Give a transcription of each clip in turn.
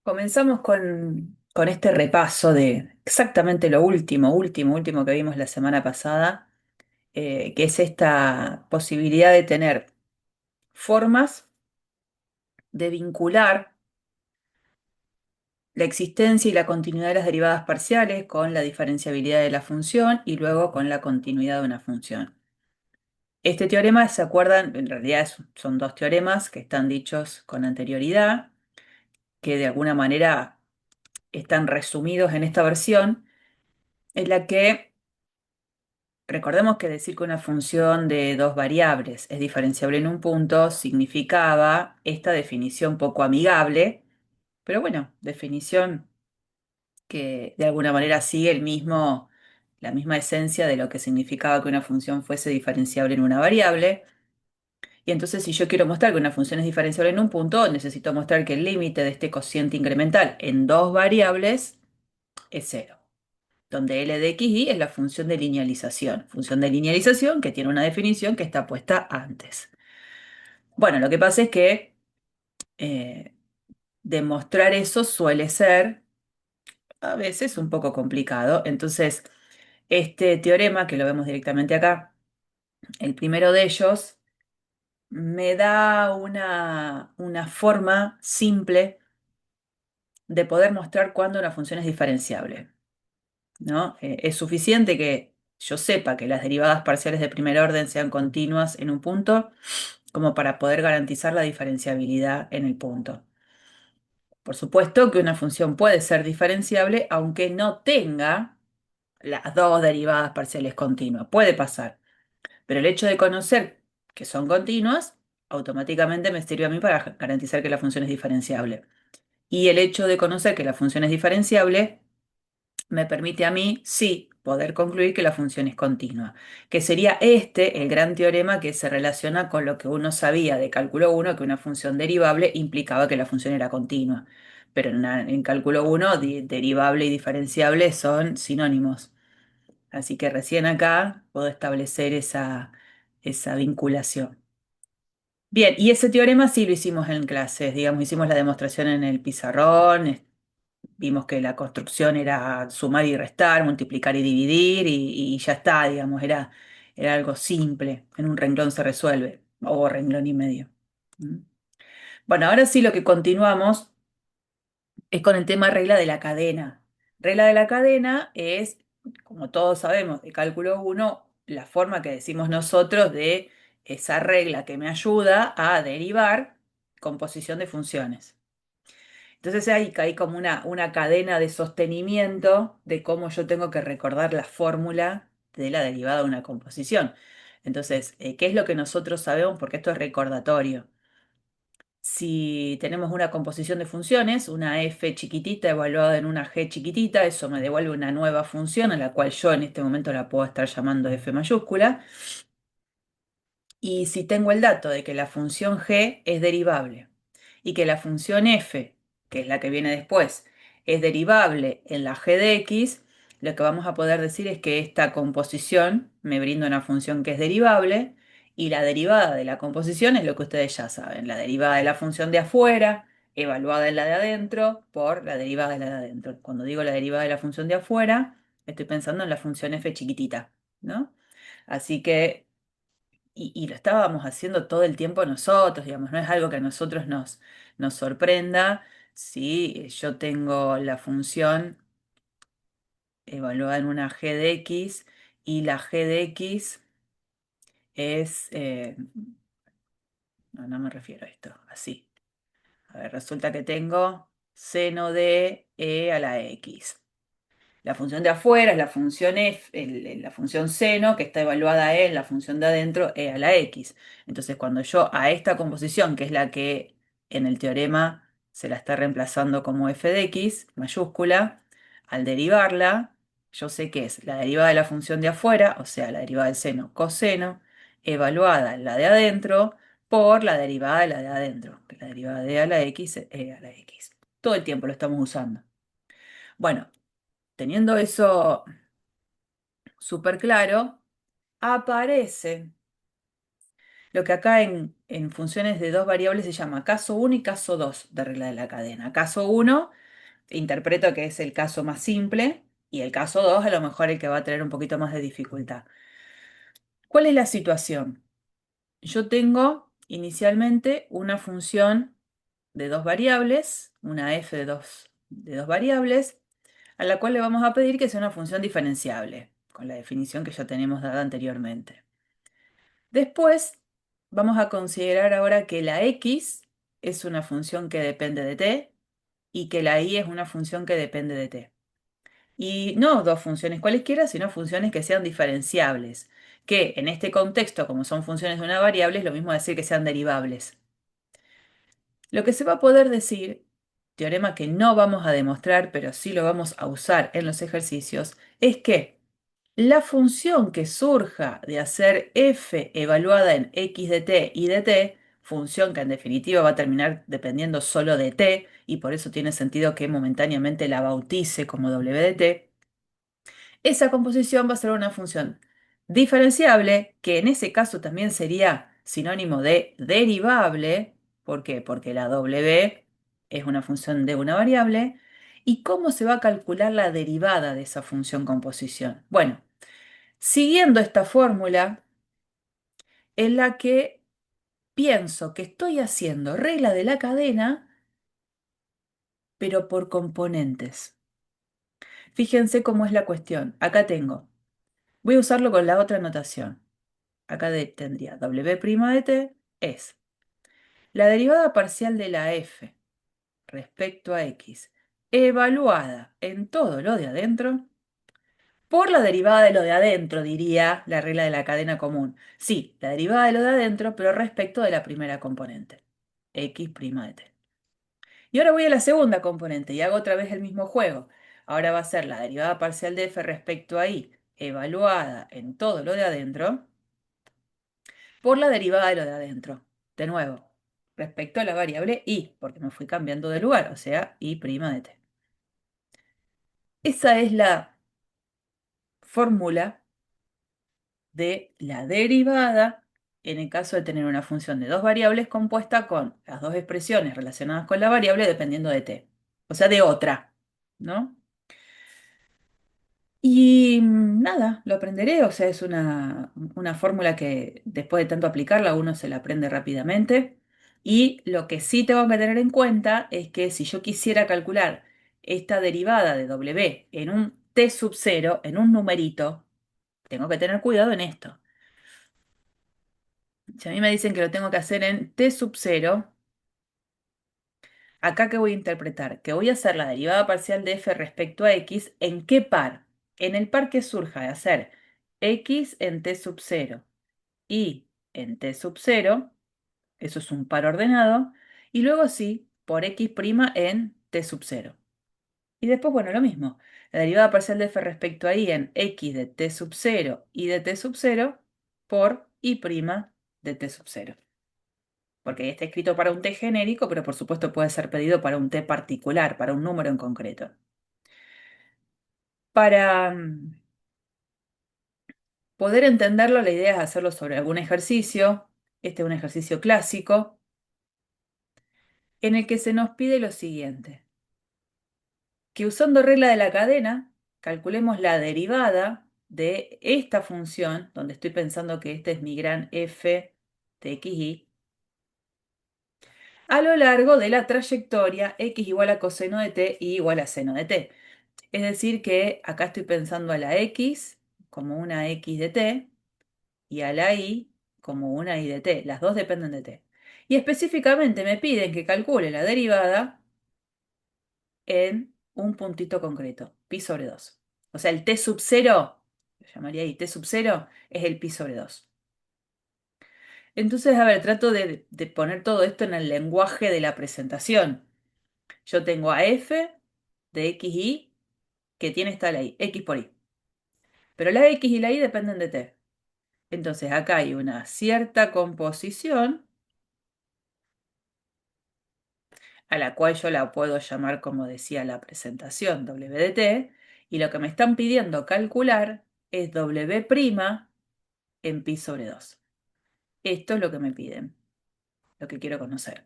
Comenzamos con este repaso de exactamente lo último que vimos la semana pasada, que es esta posibilidad de tener formas de vincular la existencia y la continuidad de las derivadas parciales con la diferenciabilidad de la función y luego con la continuidad de una función. Este teorema, ¿se acuerdan? En realidad son dos teoremas que están dichos con anterioridad, que de alguna manera están resumidos en esta versión, en la que recordemos que decir que una función de dos variables es diferenciable en un punto significaba esta definición poco amigable, pero bueno, definición que de alguna manera sigue la misma esencia de lo que significaba que una función fuese diferenciable en una variable. Y entonces, si yo quiero mostrar que una función es diferenciable en un punto, necesito mostrar que el límite de este cociente incremental en dos variables es cero, donde L de x y es la función de linealización que tiene una definición que está puesta antes. Bueno, lo que pasa es que eh, demostrar eso suele ser a veces un poco complicado. Entonces, este teorema, que lo vemos directamente acá, el primero de ellos, me da una forma simple de poder mostrar cuándo una función es diferenciable, ¿no? Es suficiente que yo sepa que las derivadas parciales de primer orden sean continuas en un punto como para poder garantizar la diferenciabilidad en el punto. Por supuesto que una función puede ser diferenciable aunque no tenga las dos derivadas parciales continuas. Puede pasar, pero el hecho de conocer que son continuas automáticamente me sirve a mí para garantizar que la función es diferenciable. Y el hecho de conocer que la función es diferenciable me permite a mí, sí, poder concluir que la función es continua, que sería este el gran teorema que se relaciona con lo que uno sabía de cálculo 1, que una función derivable implicaba que la función era continua. Pero en cálculo 1, derivable y diferenciable son sinónimos. Así que recién acá puedo establecer esa vinculación. Bien, y ese teorema sí lo hicimos en clases, digamos, hicimos la demostración en el pizarrón. Vimos que la construcción era sumar y restar, multiplicar y dividir y ya está, digamos, era algo simple. En un renglón se resuelve, o renglón y medio. ¿Mm? Bueno, ahora sí lo que continuamos es con el tema regla de la cadena. Regla de la cadena es, como todos sabemos, de cálculo 1, la forma que decimos nosotros de esa regla que me ayuda a derivar composición de funciones. Entonces ahí caí como una cadena de sostenimiento de cómo yo tengo que recordar la fórmula de la derivada de una composición. Entonces, ¿qué es lo que nosotros sabemos? Porque esto es recordatorio. Si tenemos una composición de funciones, una f chiquitita evaluada en una g chiquitita, eso me devuelve una nueva función a la cual yo en este momento la puedo estar llamando f mayúscula. Y si tengo el dato de que la función g es derivable y que la función f, que es la que viene después, es derivable en la g de x, lo que vamos a poder decir es que esta composición me brinda una función que es derivable y la derivada de la composición es lo que ustedes ya saben, la derivada de la función de afuera, evaluada en la de adentro, por la derivada de la de adentro. Cuando digo la derivada de la función de afuera, estoy pensando en la función f chiquitita, ¿no? Así que y lo estábamos haciendo todo el tiempo nosotros, digamos, no es algo que a nosotros nos sorprenda si yo tengo la función evaluada en una g de x y la g de x es, no me refiero a esto, así. A ver, resulta que tengo seno de e a la x. La función de afuera es la función f, la función seno, que está evaluada en la función de adentro, e a la x. Entonces, cuando yo a esta composición, que es la que en el teorema se la está reemplazando como f de x, mayúscula, al derivarla, yo sé que es la derivada de la función de afuera, o sea, la derivada del seno coseno, evaluada en la de adentro, por la derivada de la de adentro, que la derivada de a la x es e a la x. Todo el tiempo lo estamos usando. Bueno, teniendo eso súper claro, aparece lo que acá en funciones de dos variables se llama caso uno y caso 2 de regla de la cadena. Caso uno interpreto que es el caso más simple y el caso 2 a lo mejor el que va a tener un poquito más de dificultad. ¿Cuál es la situación? Yo tengo inicialmente una función de dos variables, una f de dos variables, a la cual le vamos a pedir que sea una función diferenciable, con la definición que ya tenemos dada anteriormente. Después, vamos a considerar ahora que la x es una función que depende de t y que la y es una función que depende de t. Y no dos funciones cualesquiera, sino funciones que sean diferenciables, que en este contexto, como son funciones de una variable, es lo mismo decir que sean derivables. Lo que se va a poder decir, teorema que no vamos a demostrar, pero sí lo vamos a usar en los ejercicios, es que la función que surja de hacer f evaluada en x de t y de t, función que en definitiva va a terminar dependiendo solo de t, y por eso tiene sentido que momentáneamente la bautice como w de t, esa composición va a ser una función diferenciable, que en ese caso también sería sinónimo de derivable. ¿Por qué? Porque la w es una función de una variable. ¿Y cómo se va a calcular la derivada de esa función composición? Bueno, siguiendo esta fórmula en la que pienso que estoy haciendo regla de la cadena, pero por componentes. Fíjense cómo es la cuestión. Acá tengo. Voy a usarlo con la otra notación. Acá tendría w' de t es la derivada parcial de la f respecto a x evaluada en todo lo de adentro por la derivada de lo de adentro, diría la regla de la cadena común. Sí, la derivada de lo de adentro, pero respecto de la primera componente, x' de t. Y ahora voy a la segunda componente y hago otra vez el mismo juego. Ahora va a ser la derivada parcial de f respecto a y evaluada en todo lo de adentro por la derivada de lo de adentro. De nuevo, respecto a la variable y, porque me fui cambiando de lugar, o sea, y' de t. Esa es la fórmula de la derivada en el caso de tener una función de dos variables compuesta con las dos expresiones relacionadas con la variable dependiendo de t. O sea, de otra, ¿no? Y nada, lo aprenderé, o sea, es una fórmula que después de tanto aplicarla uno se la aprende rápidamente. Y lo que sí tengo que tener en cuenta es que si yo quisiera calcular esta derivada de w en un t sub 0, en un numerito, tengo que tener cuidado en esto. Si a mí me dicen que lo tengo que hacer en t sub 0, acá que voy a interpretar, que voy a hacer la derivada parcial de f respecto a x, ¿en qué par? En el par que surja de hacer x en t sub 0 y en t sub 0, eso es un par ordenado, y luego sí, por x' en t sub 0. Y después, bueno, lo mismo, la derivada parcial de f respecto a y en x de t sub 0 y de t sub 0 por y' de t sub 0. Porque ahí está escrito para un t genérico, pero por supuesto puede ser pedido para un t particular, para un número en concreto. Para poder entenderlo, la idea es hacerlo sobre algún ejercicio. Este es un ejercicio clásico en el que se nos pide lo siguiente, que usando regla de la cadena, calculemos la derivada de esta función, donde estoy pensando que este es mi gran f de xy, a lo largo de la trayectoria x igual a coseno de t y igual a seno de t. Es decir que acá estoy pensando a la x como una x de t y a la y como una y de t. Las dos dependen de t. Y específicamente me piden que calcule la derivada en un puntito concreto, pi sobre 2. O sea, el t sub 0, lo llamaría ahí, t sub 0 es el pi sobre 2. Entonces, a ver, trato de poner todo esto en el lenguaje de la presentación. Yo tengo a f de xy que tiene esta ley, x por y. Pero la x y la y dependen de t. Entonces acá hay una cierta composición a la cual yo la puedo llamar, como decía la presentación, w de t, y lo que me están pidiendo calcular es w' en pi sobre 2. Esto es lo que me piden. lo que quiero conocer.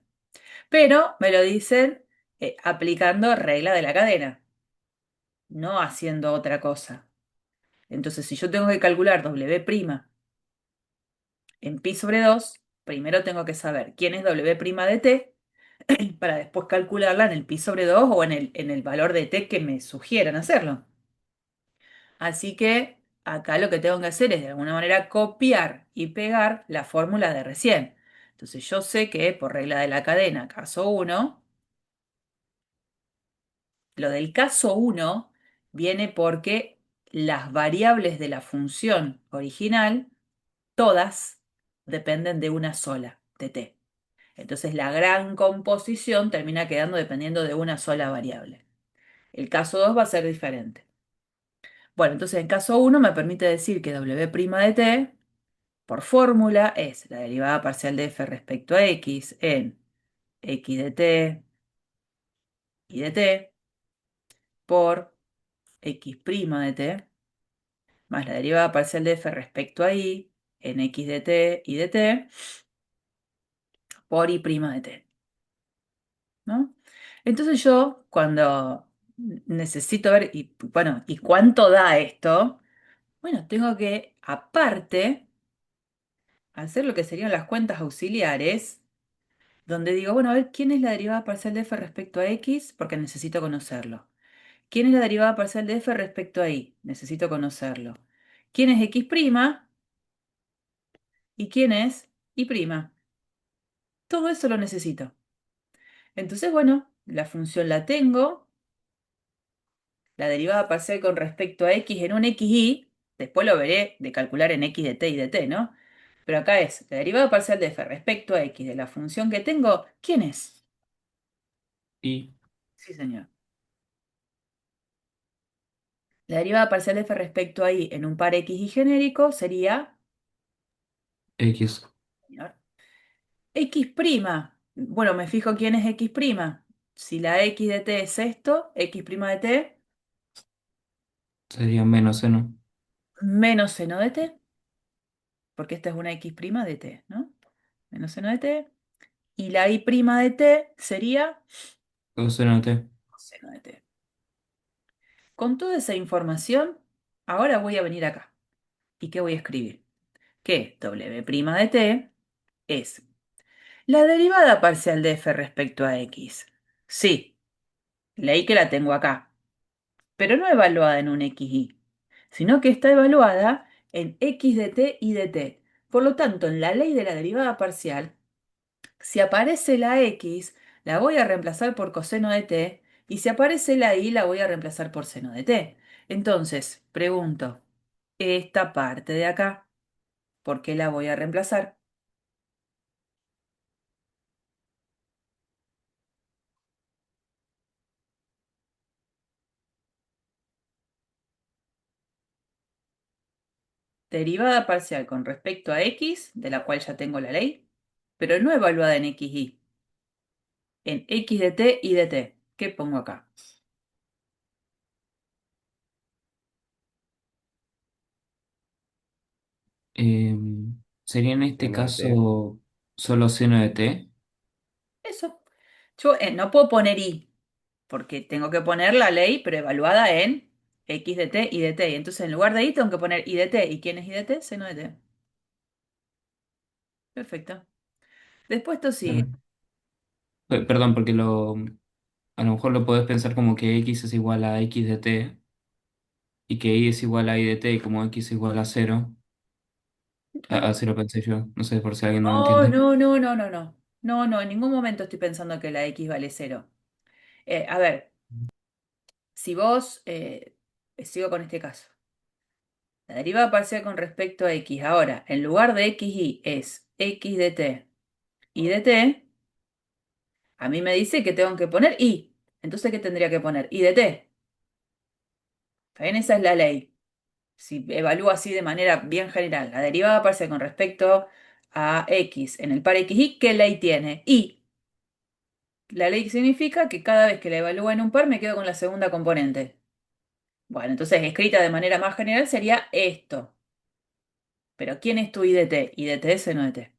Pero me lo dicen aplicando regla de la cadena, no haciendo otra cosa. Entonces, si yo tengo que calcular W' en pi sobre 2, primero tengo que saber quién es W' de t para después calcularla en el pi sobre 2 o en el valor de t que me sugieran hacerlo. Así que acá lo que tengo que hacer es de alguna manera copiar y pegar la fórmula de recién. Entonces yo sé que por regla de la cadena, caso 1, lo del caso 1 viene porque las variables de la función original, todas, dependen de una sola, de t. Entonces la gran composición termina quedando dependiendo de una sola variable. El caso 2 va a ser diferente. Bueno, entonces en caso 1 me permite decir que W' de t por fórmula es la derivada parcial de f respecto a x en x de t y de t por x' de t más la derivada parcial de f respecto a y en x de t y de t por y' de t, ¿no? Entonces yo cuando necesito ver, y bueno, ¿y cuánto da esto? Bueno, tengo que, aparte, hacer lo que serían las cuentas auxiliares, donde digo, bueno, a ver, ¿quién es la derivada parcial de f respecto a x? Porque necesito conocerlo. ¿Quién es la derivada parcial de f respecto a y? Necesito conocerlo. ¿Quién es x' y quién es y'? Todo eso lo necesito. Entonces, bueno, la función la tengo, la derivada parcial con respecto a x en un xy, después lo veré de calcular en x de t y de t, ¿no? Pero acá es la derivada parcial de f respecto a x de la función que tengo, ¿quién es? Y Sí, señor. La derivada parcial de f respecto a y en un par xy genérico sería, X señor, x'. Bueno, me fijo quién es x'. Si la x de t es esto, x' de t sería menos seno. menos seno de t, porque esta es una x' de t, ¿no? Menos seno de t. Y la y' de t sería Coseno de T. seno de t. Con toda esa información, ahora voy a venir acá. ¿Y qué voy a escribir? Que W' de t es la derivada parcial de f respecto a x. Sí, leí que la tengo acá, pero no evaluada en un xy, sino que está evaluada en x de t y de t. Por lo tanto, en la ley de la derivada parcial, si aparece la x, la voy a reemplazar por coseno de t, y si aparece la y, la voy a reemplazar por seno de t. Entonces, pregunto, esta parte de acá, ¿por qué la voy a reemplazar? Derivada parcial con respecto a x, de la cual ya tengo la ley, pero no evaluada en xy, en x de t y de t. ¿Qué pongo acá? Sería en este Seno de T. caso solo seno de T. Eso. Yo no puedo poner y, porque tengo que poner la ley, pero evaluada en x de t y de t. Y entonces en lugar de y tengo que poner y de t. ¿Y quién es y de t? Seno de t. Perfecto. Después esto sigue. Claro. Perdón, porque a lo mejor lo podés pensar como que X es igual a X de T y que Y es igual a Y de T y como X es igual a cero. Así lo pensé yo. No sé por si alguien no lo Oh, entiende. no, no, no, no, no. No, no, en ningún momento estoy pensando que la x vale cero. A ver, si vos, sigo con este caso. La derivada parcial con respecto a x. Ahora, en lugar de xy es x de t y de t, a mí me dice que tengo que poner y. Entonces, ¿qué tendría que poner? Y de t. ¿Está bien? Esa es la ley. Si evalúo así de manera bien general, la derivada parcial con respecto a x en el par xy, ¿qué ley tiene? Y. La ley significa que cada vez que la evalúo en un par me quedo con la segunda componente. Bueno, entonces escrita de manera más general sería esto. Pero ¿quién es tu I de t? I de t es seno de t.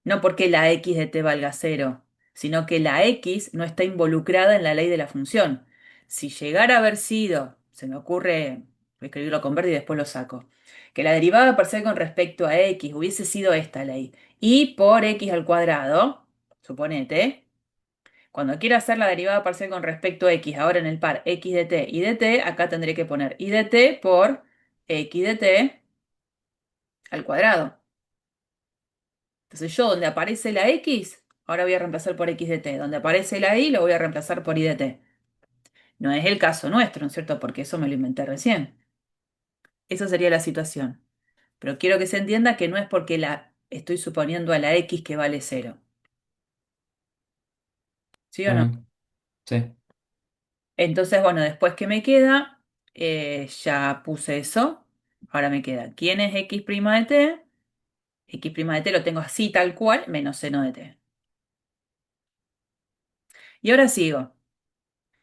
No porque la x de t valga cero, sino que la x no está involucrada en la ley de la función. Si llegara a haber sido, se me ocurre, voy a escribirlo con verde y después lo saco, que la derivada parcial con respecto a x hubiese sido esta ley, y por x al cuadrado, suponete, cuando quiera hacer la derivada parcial con respecto a x, ahora en el par x de t y de t, acá tendré que poner y de t por x de t al cuadrado. Entonces yo donde aparece la x, ahora voy a reemplazar por x de t. Donde aparece la y, lo voy a reemplazar por y de t. No es el caso nuestro, ¿no es cierto? Porque eso me lo inventé recién. Esa sería la situación. Pero quiero que se entienda que no es porque la estoy suponiendo a la x que vale cero. ¿Sí o ¿Está no? bien? Sí. Entonces, bueno, después que me queda, ya puse eso. Ahora me queda, ¿quién es x' de t? X' de t lo tengo así tal cual, menos seno de t. Y ahora sigo.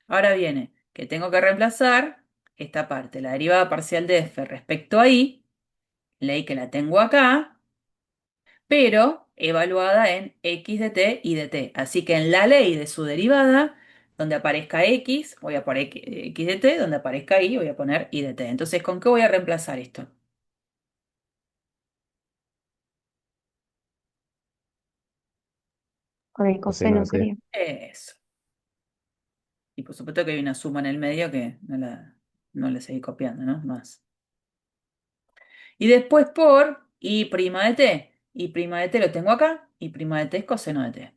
Ahora viene que tengo que reemplazar esta parte, la derivada parcial de f respecto a y, ley que la tengo acá, pero evaluada en x de t y de t. Así que en la ley de su derivada, donde aparezca x, voy a poner x de t, donde aparezca y, voy a poner y de t. Entonces, ¿con qué voy a reemplazar esto? Con el Coseno coseno de t. sería. Eso. Y por supuesto que hay una suma en el medio que no la seguí copiando, ¿no? Más. Y después por y' de t. Y' de t lo tengo acá, y' de t es coseno de t.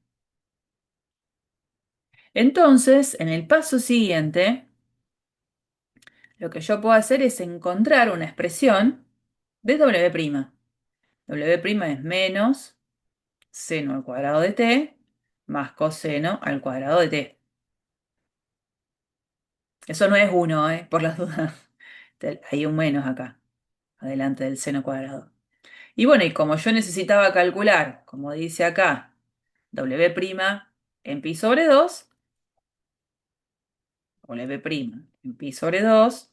Entonces, en el paso siguiente, lo que yo puedo hacer es encontrar una expresión de W'. W' es menos seno al cuadrado de t más coseno al cuadrado de t. Eso no es uno, por las dudas. Hay un menos acá, adelante del seno cuadrado. Y bueno, y como yo necesitaba calcular, como dice acá, W' en pi sobre 2, W' en pi sobre 2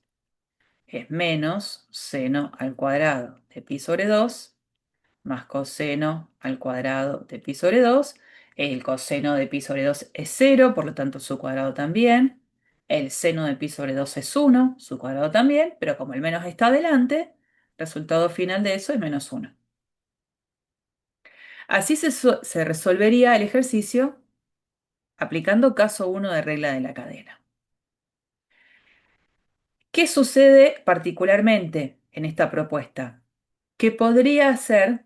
es menos seno al cuadrado de pi sobre 2 más coseno al cuadrado de pi sobre 2. El coseno de pi sobre 2 es cero, por lo tanto su cuadrado también. El seno de pi sobre 2 es uno, su cuadrado también, pero como el menos está adelante, resultado final de eso es menos uno. Así se resolvería el ejercicio aplicando caso 1 de regla de la cadena. ¿Qué sucede particularmente en esta propuesta? Que podría ser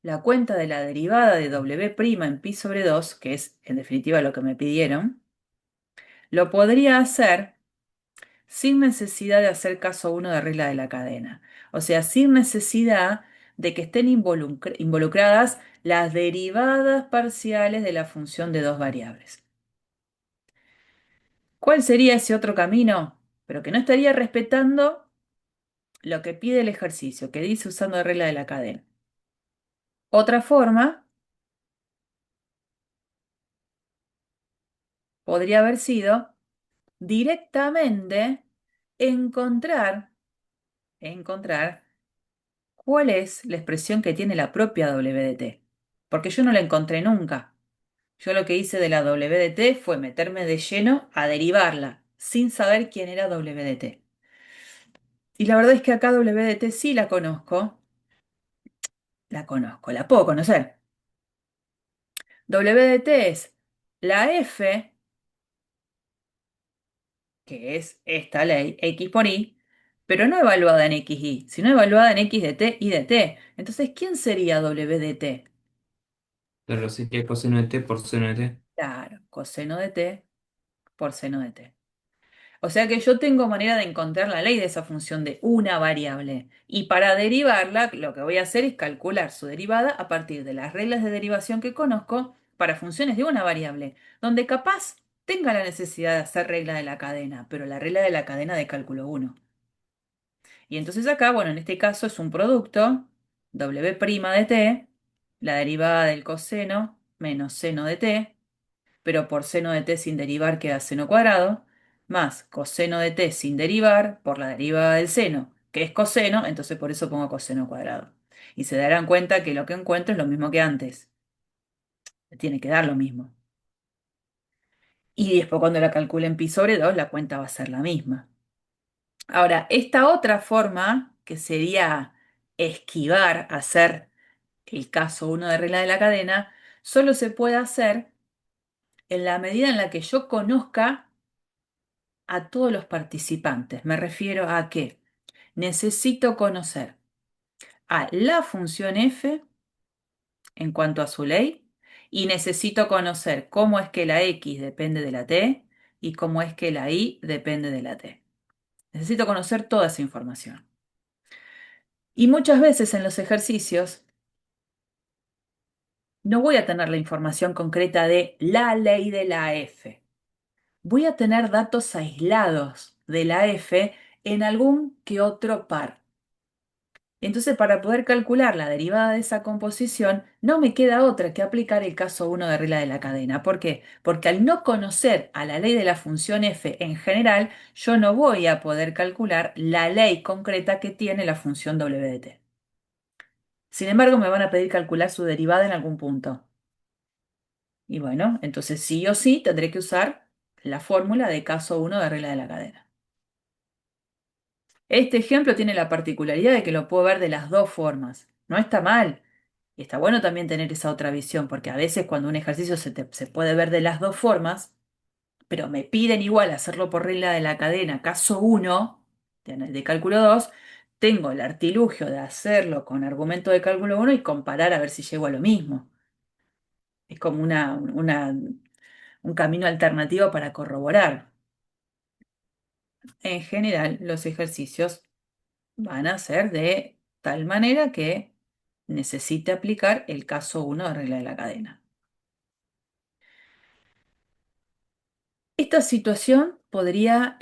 la cuenta de la derivada de W' en pi sobre 2, que es en definitiva lo que me pidieron, lo podría hacer sin necesidad de hacer caso 1 de regla de la cadena. O sea, sin necesidad de que estén involucradas las derivadas parciales de la función de dos variables. ¿Cuál sería ese otro camino? Pero que no estaría respetando lo que pide el ejercicio, que dice usando la regla de la cadena. Otra forma podría haber sido directamente encontrar, encontrar cuál es la expresión que tiene la propia W de t. Porque yo no la encontré nunca. Yo lo que hice de la W de t fue meterme de lleno a derivarla, sin saber quién era W de t. Y la verdad es que acá W de t sí la puedo conocer. W de t es la f, que es esta ley, x por y, pero no evaluada en xy, sino evaluada en x de t y de t. Entonces, ¿quién sería W de t? Claro, sí que coseno de t por seno de t. Claro, coseno de t por seno de t. O sea que yo tengo manera de encontrar la ley de esa función de una variable. Y para derivarla, lo que voy a hacer es calcular su derivada a partir de las reglas de derivación que conozco para funciones de una variable, donde capaz tenga la necesidad de hacer regla de la cadena, pero la regla de la cadena de cálculo 1. Y entonces acá, bueno, en este caso es un producto W' de t, la derivada del coseno menos seno de t, pero por seno de t sin derivar queda seno cuadrado, más coseno de t sin derivar por la derivada del seno, que es coseno, entonces por eso pongo coseno cuadrado. Y se darán cuenta que lo que encuentro es lo mismo que antes. Me tiene que dar lo mismo. Y después cuando la calcule en pi sobre 2 la cuenta va a ser la misma. Ahora, esta otra forma, que sería esquivar hacer el caso uno de regla de la cadena, solo se puede hacer en la medida en la que yo conozca a todos los participantes. Me refiero a que necesito conocer a la función f en cuanto a su ley y necesito conocer cómo es que la x depende de la t y cómo es que la y depende de la t. Necesito conocer toda esa información. Y muchas veces en los ejercicios no voy a tener la información concreta de la ley de la f. Voy a tener datos aislados de la f en algún que otro par. Entonces, para poder calcular la derivada de esa composición, no me queda otra que aplicar el caso uno de regla de la cadena. ¿Por qué? Porque al no conocer a la ley de la función f en general, yo no voy a poder calcular la ley concreta que tiene la función w de t. Sin embargo, me van a pedir calcular su derivada en algún punto. Y bueno, entonces sí o sí tendré que usar la fórmula de caso uno de regla de la cadena. Este ejemplo tiene la particularidad de que lo puedo ver de las dos formas. No está mal. Y está bueno también tener esa otra visión, porque a veces cuando un ejercicio se puede ver de las dos formas, pero me piden igual hacerlo por regla de la cadena, caso uno de cálculo 2, tengo el artilugio de hacerlo con argumento de cálculo uno y comparar a ver si llego a lo mismo. Es como un camino alternativo para corroborar. En general, los ejercicios van a ser de tal manera que necesite aplicar el caso uno de regla de la cadena. Esta situación podría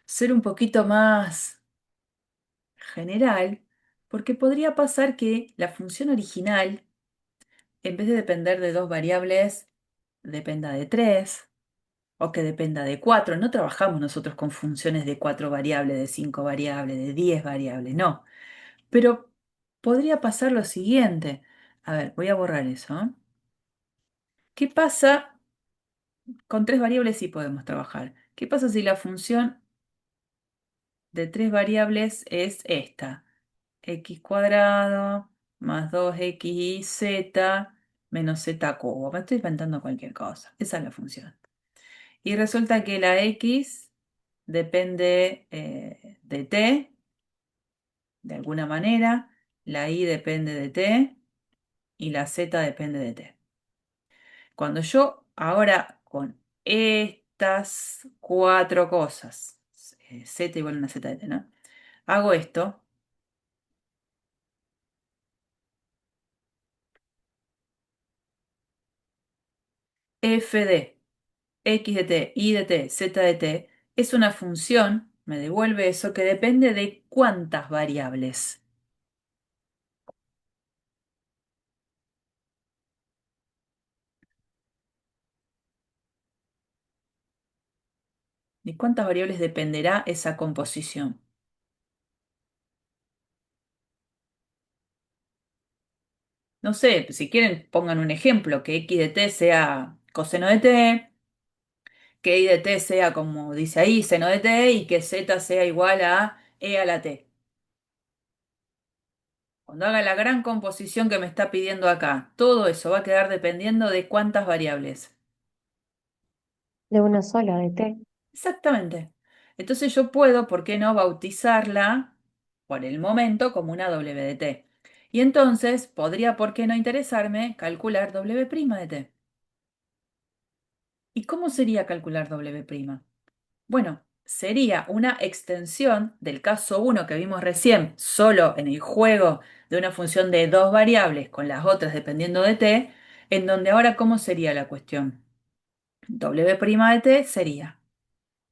ser un poquito más general porque podría pasar que la función original, en vez de depender de dos variables, dependa de tres o que dependa de cuatro. No trabajamos nosotros con funciones de cuatro variables, de cinco variables, de 10 variables, no. Pero podría pasar lo siguiente. A ver, voy a borrar eso. ¿Eh? ¿Qué pasa? Con tres variables sí podemos trabajar. ¿Qué pasa si la función de tres variables es esta? X cuadrado más 2xy menos z cubo. Me estoy inventando cualquier cosa. Esa es la función. Y resulta que la x depende de t, de alguna manera, la y depende de t y la z depende de t. Cuando yo ahora con estas cuatro cosas, z igual a una z de t, ¿no? Hago esto, f de x de t, y de t, z de t, es una función, me devuelve eso, que depende de cuántas variables. ¿De cuántas variables dependerá esa composición? No sé, si quieren pongan un ejemplo, que x de t sea coseno de t, que y de t sea como dice ahí, seno de t, y que z sea igual a e a la t. Cuando haga la gran composición que me está pidiendo acá, todo eso va a quedar dependiendo de cuántas variables. De una sola, de T. Exactamente. Entonces yo puedo, ¿por qué no?, bautizarla por el momento como una w de t. Y entonces podría, ¿por qué no interesarme calcular w' de t? ¿Y cómo sería calcular w'? Bueno, sería una extensión del caso uno que vimos recién, solo en el juego de una función de dos variables con las otras dependiendo de t, en donde ahora, ¿cómo sería la cuestión? W' de t sería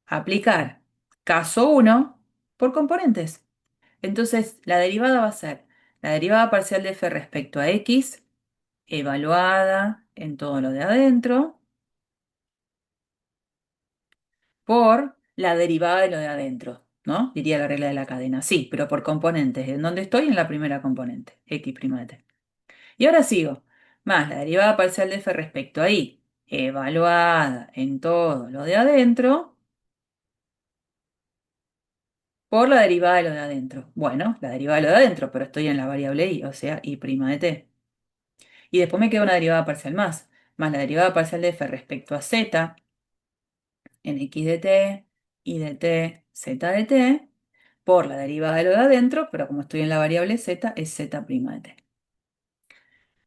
aplicar caso uno por componentes. Entonces, la derivada va a ser la derivada parcial de f respecto a x, evaluada en todo lo de adentro, por la derivada de lo de adentro, ¿no? Diría la regla de la cadena. Sí, pero por componentes. ¿En dónde estoy? En la primera componente, x' de t. Y ahora sigo. Más la derivada parcial de f respecto a y, evaluada en todo lo de adentro, por la derivada de lo de adentro. Bueno, la derivada de lo de adentro, pero estoy en la variable y, o sea, y' de t. Y después me queda una derivada parcial más la derivada parcial de f respecto a z, en x de t, y de t, z de t, por la derivada de lo de adentro, pero como estoy en la variable z, es z' de t.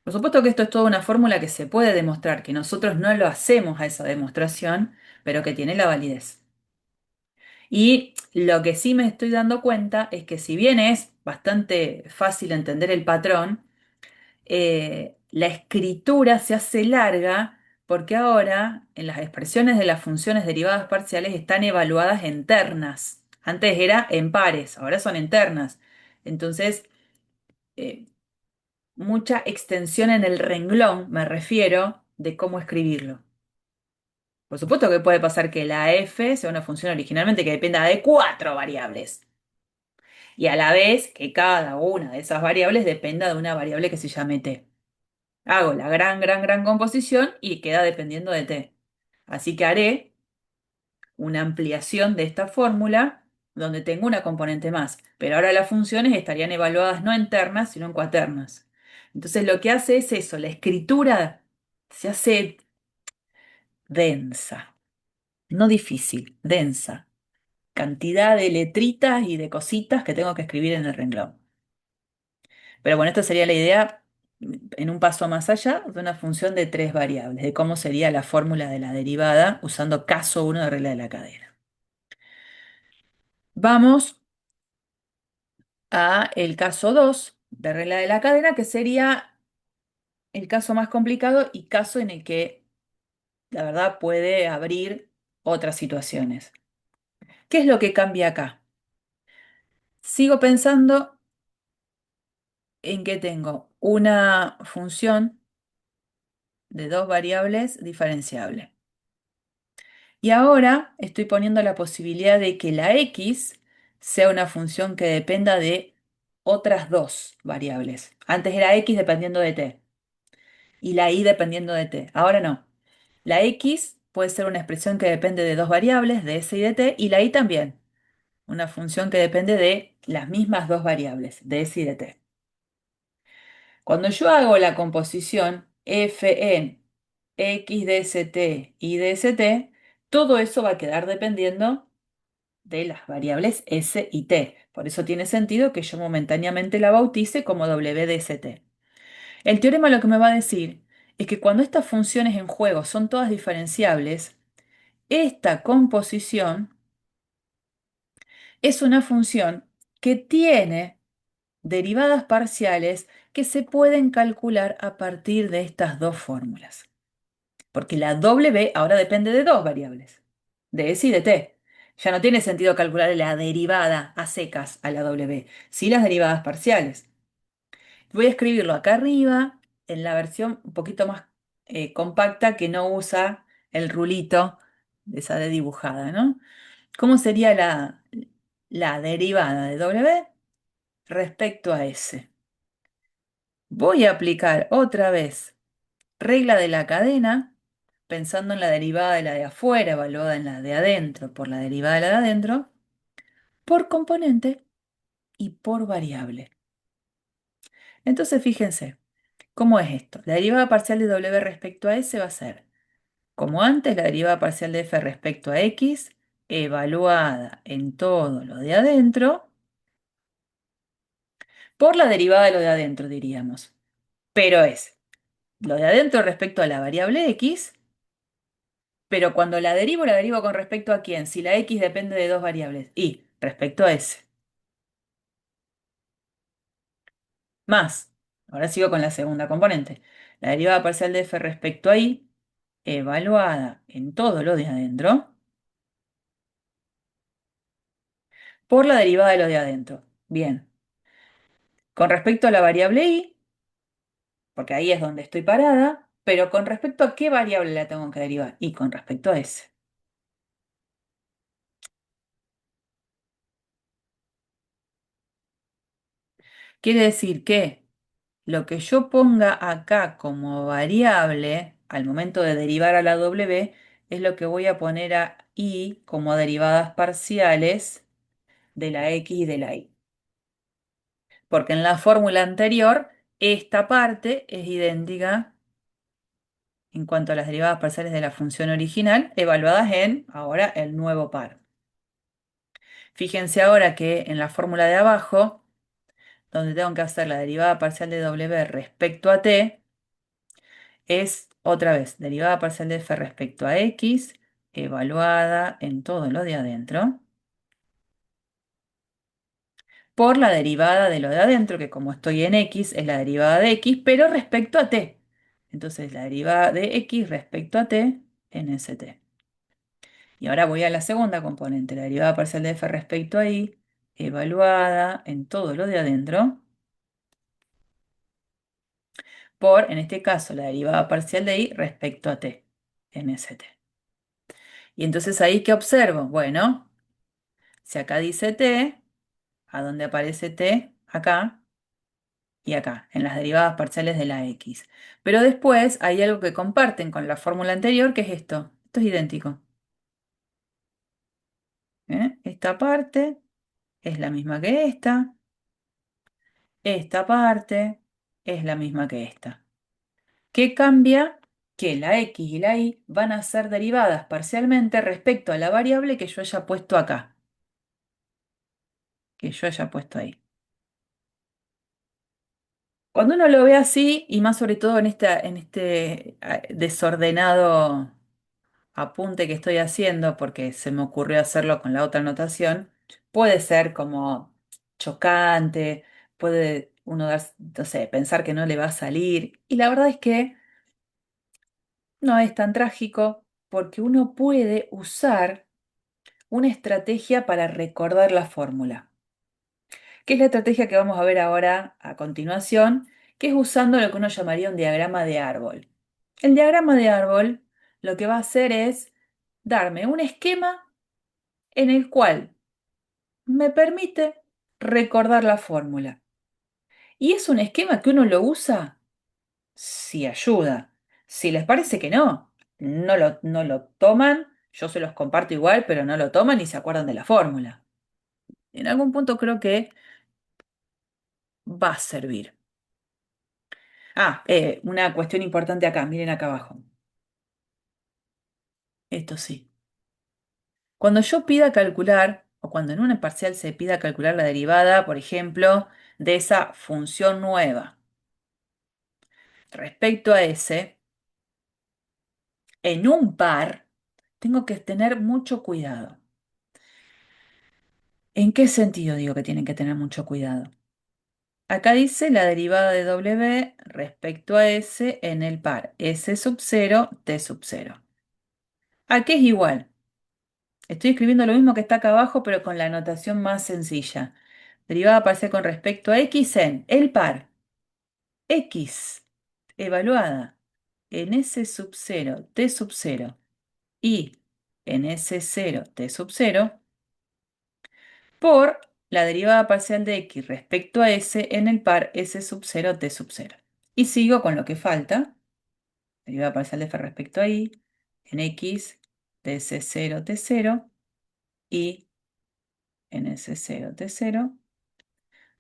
Por supuesto que esto es toda una fórmula que se puede demostrar, que nosotros no lo hacemos a esa demostración, pero que tiene la validez. Y lo que sí me estoy dando cuenta es que si bien es bastante fácil entender el patrón, la escritura se hace larga porque ahora en las expresiones de las funciones derivadas parciales están evaluadas en ternas. Antes era en pares, ahora son en ternas. Entonces, eh, mucha extensión en el renglón, me refiero, de cómo escribirlo. Por supuesto que puede pasar que la f sea una función originalmente que dependa de cuatro variables y a la vez que cada una de esas variables dependa de una variable que se llame t. Hago la gran composición y queda dependiendo de t. Así que haré una ampliación de esta fórmula donde tengo una componente más, pero ahora las funciones estarían evaluadas no en ternas, sino en cuaternas. Entonces lo que hace es eso, la escritura se hace densa, no difícil, densa. Cantidad de letritas y de cositas que tengo que escribir en el renglón. Pero bueno, esta sería la idea en un paso más allá de una función de tres variables, de cómo sería la fórmula de la derivada usando caso 1 de regla de la cadena. Vamos a el caso 2 de regla de la cadena, que sería el caso más complicado y caso en el que la verdad puede abrir otras situaciones. ¿Qué es lo que cambia acá? Sigo pensando en que tengo una función de dos variables diferenciable. Y ahora estoy poniendo la posibilidad de que la x sea una función que dependa de otras dos variables. Antes era x dependiendo de t y la y dependiendo de t. Ahora no. La x puede ser una expresión que depende de dos variables, de s y de t, y la y también, una función que depende de las mismas dos variables, de s y de t. Cuando yo hago la composición f en x de st y de st, todo eso va a quedar dependiendo de las variables s y t. Por eso tiene sentido que yo momentáneamente la bautice como w de st. El teorema lo que me va a decir es que cuando estas funciones en juego son todas diferenciables, esta composición es una función que tiene derivadas parciales que se pueden calcular a partir de estas dos fórmulas. Porque la w ahora depende de dos variables, de s y de t. Ya no tiene sentido calcular la derivada a secas a la w, sí las derivadas parciales. Voy a escribirlo acá arriba en la versión un poquito más compacta que no usa el rulito de esa de dibujada, ¿no? ¿Cómo sería la derivada de w respecto a s? Voy a aplicar otra vez regla de la cadena, pensando en la derivada de la de afuera, evaluada en la de adentro, por la derivada de la de adentro, por componente y por variable. Entonces, fíjense, ¿cómo es esto? La derivada parcial de w respecto a s va a ser, como antes, la derivada parcial de f respecto a x, evaluada en todo lo de adentro, por la derivada de lo de adentro, diríamos. Pero es lo de adentro respecto a la variable x, pero cuando la derivo con respecto a quién, si la x depende de dos variables, y respecto a s. Más, ahora sigo con la segunda componente, la derivada parcial de f respecto a y, evaluada en todo lo de adentro, por la derivada de lo de adentro. Bien, con respecto a la variable y, porque ahí es donde estoy parada, pero con respecto a qué variable la tengo que derivar, y con respecto a s. Quiere decir que lo que yo ponga acá como variable al momento de derivar a la W es lo que voy a poner a I como derivadas parciales de la X y de la Y. Porque en la fórmula anterior, esta parte es idéntica en cuanto a las derivadas parciales de la función original, evaluadas en, ahora, el nuevo par. Fíjense ahora que en la fórmula de abajo, donde tengo que hacer la derivada parcial de W respecto a t, es otra vez derivada parcial de f respecto a x, evaluada en todo lo de adentro, por la derivada de lo de adentro, que como estoy en x, es la derivada de x, pero respecto a t. Entonces, la derivada de x respecto a t en ese t. Y ahora voy a la segunda componente, la derivada parcial de f respecto a y, evaluada en todo lo de adentro, por, en este caso, la derivada parcial de y respecto a t, en ese t. Y entonces ahí, ¿qué observo? Bueno, si acá dice t, ¿a dónde aparece t? Acá y acá, en las derivadas parciales de la x. Pero después hay algo que comparten con la fórmula anterior, que es esto. Esto es idéntico. ¿Eh? Esta parte es la misma que esta. Esta parte es la misma que esta. ¿Qué cambia? Que la x y la y van a ser derivadas parcialmente respecto a la variable que yo haya puesto acá, que yo haya puesto ahí. Cuando uno lo ve así, y más sobre todo en este desordenado apunte que estoy haciendo, porque se me ocurrió hacerlo con la otra anotación, puede ser como chocante, puede uno dar, no sé, pensar que no le va a salir. Y la verdad es que no es tan trágico porque uno puede usar una estrategia para recordar la fórmula, que es la estrategia que vamos a ver ahora a continuación, que es usando lo que uno llamaría un diagrama de árbol. El diagrama de árbol lo que va a hacer es darme un esquema en el cual me permite recordar la fórmula. Y es un esquema que uno lo usa si ayuda. Si les parece que no, no lo toman, yo se los comparto igual, pero no lo toman y se acuerdan de la fórmula. En algún punto creo que va a servir. Una cuestión importante acá, miren acá abajo. Esto sí. Cuando yo pida calcular, o cuando en una parcial se pida calcular la derivada, por ejemplo, de esa función nueva respecto a s, en un par, tengo que tener mucho cuidado. ¿En qué sentido digo que tienen que tener mucho cuidado? Acá dice la derivada de W respecto a S en el par S sub 0, T sub 0. ¿A qué es igual? Estoy escribiendo lo mismo que está acá abajo, pero con la notación más sencilla. Derivada parcial con respecto a X en el par X evaluada en S sub 0, T sub 0 y en S0, T sub 0 por la derivada parcial de x respecto a s en el par s sub 0 t sub 0. Y sigo con lo que falta, derivada parcial de f respecto a y, en x de s0 t0 y en s0 t0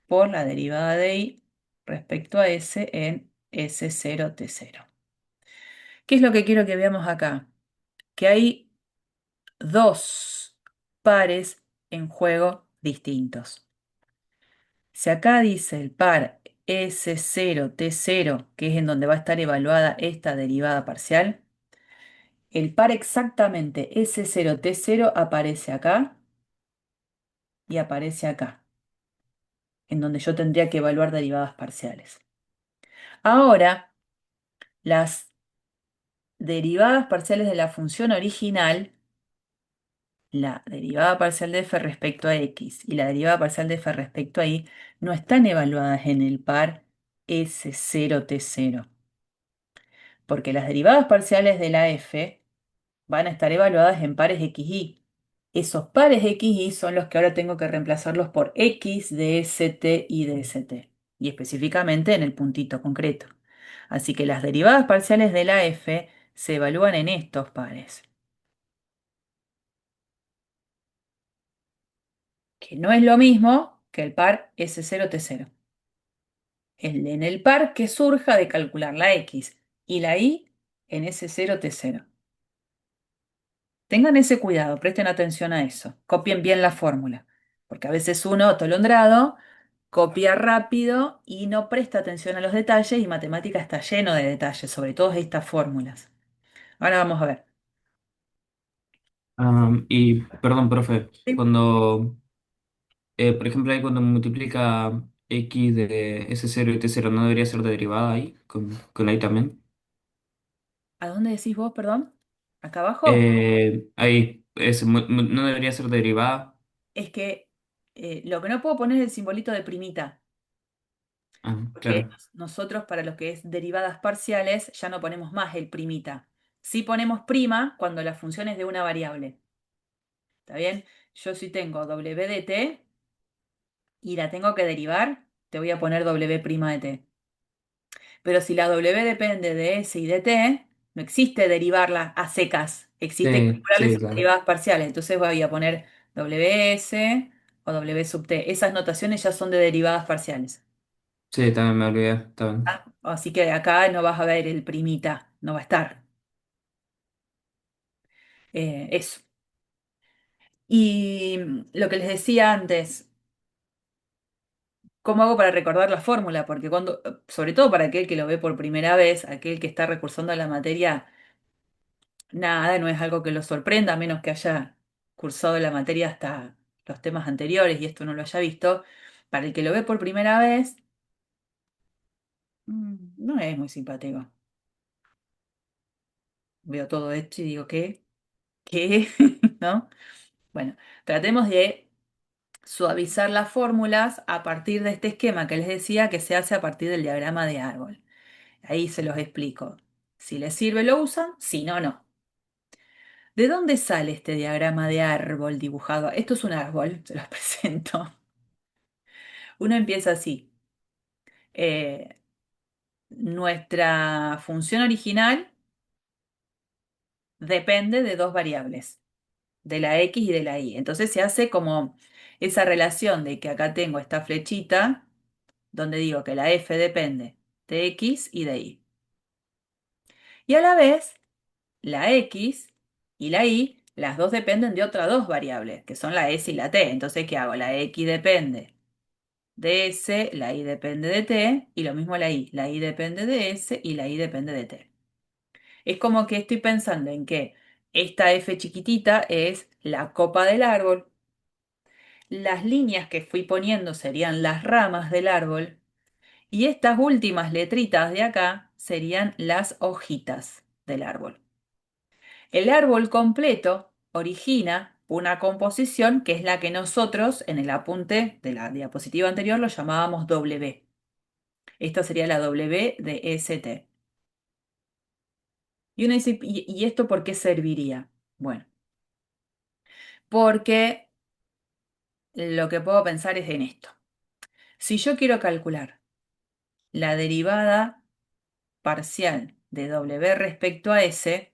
por la derivada de y respecto a s en s0 t0. ¿Qué es lo que quiero que veamos acá? Que hay dos pares en juego distintos. Si acá dice el par S0, T0, que es en donde va a estar evaluada esta derivada parcial, el par exactamente S0, T0 aparece acá y aparece acá, en donde yo tendría que evaluar derivadas parciales. Ahora, las derivadas parciales de la función original, la derivada parcial de f respecto a x y la derivada parcial de f respecto a y, no están evaluadas en el par S0, T0. Porque las derivadas parciales de la f van a estar evaluadas en pares xy. Esos pares xy son los que ahora tengo que reemplazarlos por x de st y de st. y específicamente en el puntito concreto. Así que las derivadas parciales de la f se evalúan en estos pares, que no es lo mismo que el par S0T0. En el par que surja de calcular la x y la y en S0T0. Tengan ese cuidado, presten atención a eso, copien bien la fórmula, porque a veces uno, atolondrado, copia rápido y no presta atención a los detalles y matemática está lleno de detalles, sobre todo estas fórmulas. Ahora vamos a ver. Y, perdón, profe, Sí. cuando, por ejemplo, ahí cuando multiplica x de S0 y T0, ¿no debería ser derivada ahí, con la y también? ¿A dónde decís vos, perdón? ¿Acá abajo? Ahí, ¿no debería ser derivada? Es que lo que no puedo poner es el simbolito de primita, Ah, porque claro. nosotros para lo que es derivadas parciales ya no ponemos más el primita. Sí ponemos prima cuando la función es de una variable. ¿Está bien? Yo si tengo w de t y la tengo que derivar, te voy a poner w' de t. Pero si la w depende de s y de t, no existe derivarla a secas, existe Sí, calcularle sí, sus claro. derivadas parciales. Entonces voy a poner ws o w sub t. Esas notaciones ya son de derivadas parciales. Sí, también me olvidé. Está bien. ¿Ah? Así que acá no vas a ver el primita, no va a estar. Eso. Y lo que les decía antes, ¿cómo hago para recordar la fórmula? Porque cuando, sobre todo para aquel que lo ve por primera vez, aquel que está recursando a la materia, nada, no es algo que lo sorprenda, a menos que haya cursado la materia hasta los temas anteriores y esto no lo haya visto. Para el que lo ve por primera vez, no es muy simpático. Veo todo esto y digo, ¿qué? ¿Qué? ¿No? Bueno, tratemos de suavizar las fórmulas a partir de este esquema que les decía que se hace a partir del diagrama de árbol. Ahí se los explico. Si les sirve, lo usan, si no, no. ¿De dónde sale este diagrama de árbol dibujado? Esto es un árbol, se los presento. Uno empieza así. Eh, Nuestra función original depende de dos variables, de la x y de la y. Entonces se hace como esa relación de que acá tengo esta flechita donde digo que la f depende de x y de y. Y a la vez, la x y la y, las dos dependen de otras dos variables, que son la s y la t. Entonces, ¿qué hago? La x depende de s, la y depende de t, y lo mismo la y. La y depende de s y la y depende de t. Es como que estoy pensando en que esta f chiquitita es la copa del árbol, las líneas que fui poniendo serían las ramas del árbol, y estas últimas letritas de acá serían las hojitas del árbol. El árbol completo origina una composición que es la que nosotros en el apunte de la diapositiva anterior lo llamábamos W. Esta sería la W de ST. Y uno dice, ¿y esto por qué serviría? Bueno, porque lo que puedo pensar es en esto. Si yo quiero calcular la derivada parcial de W respecto a S,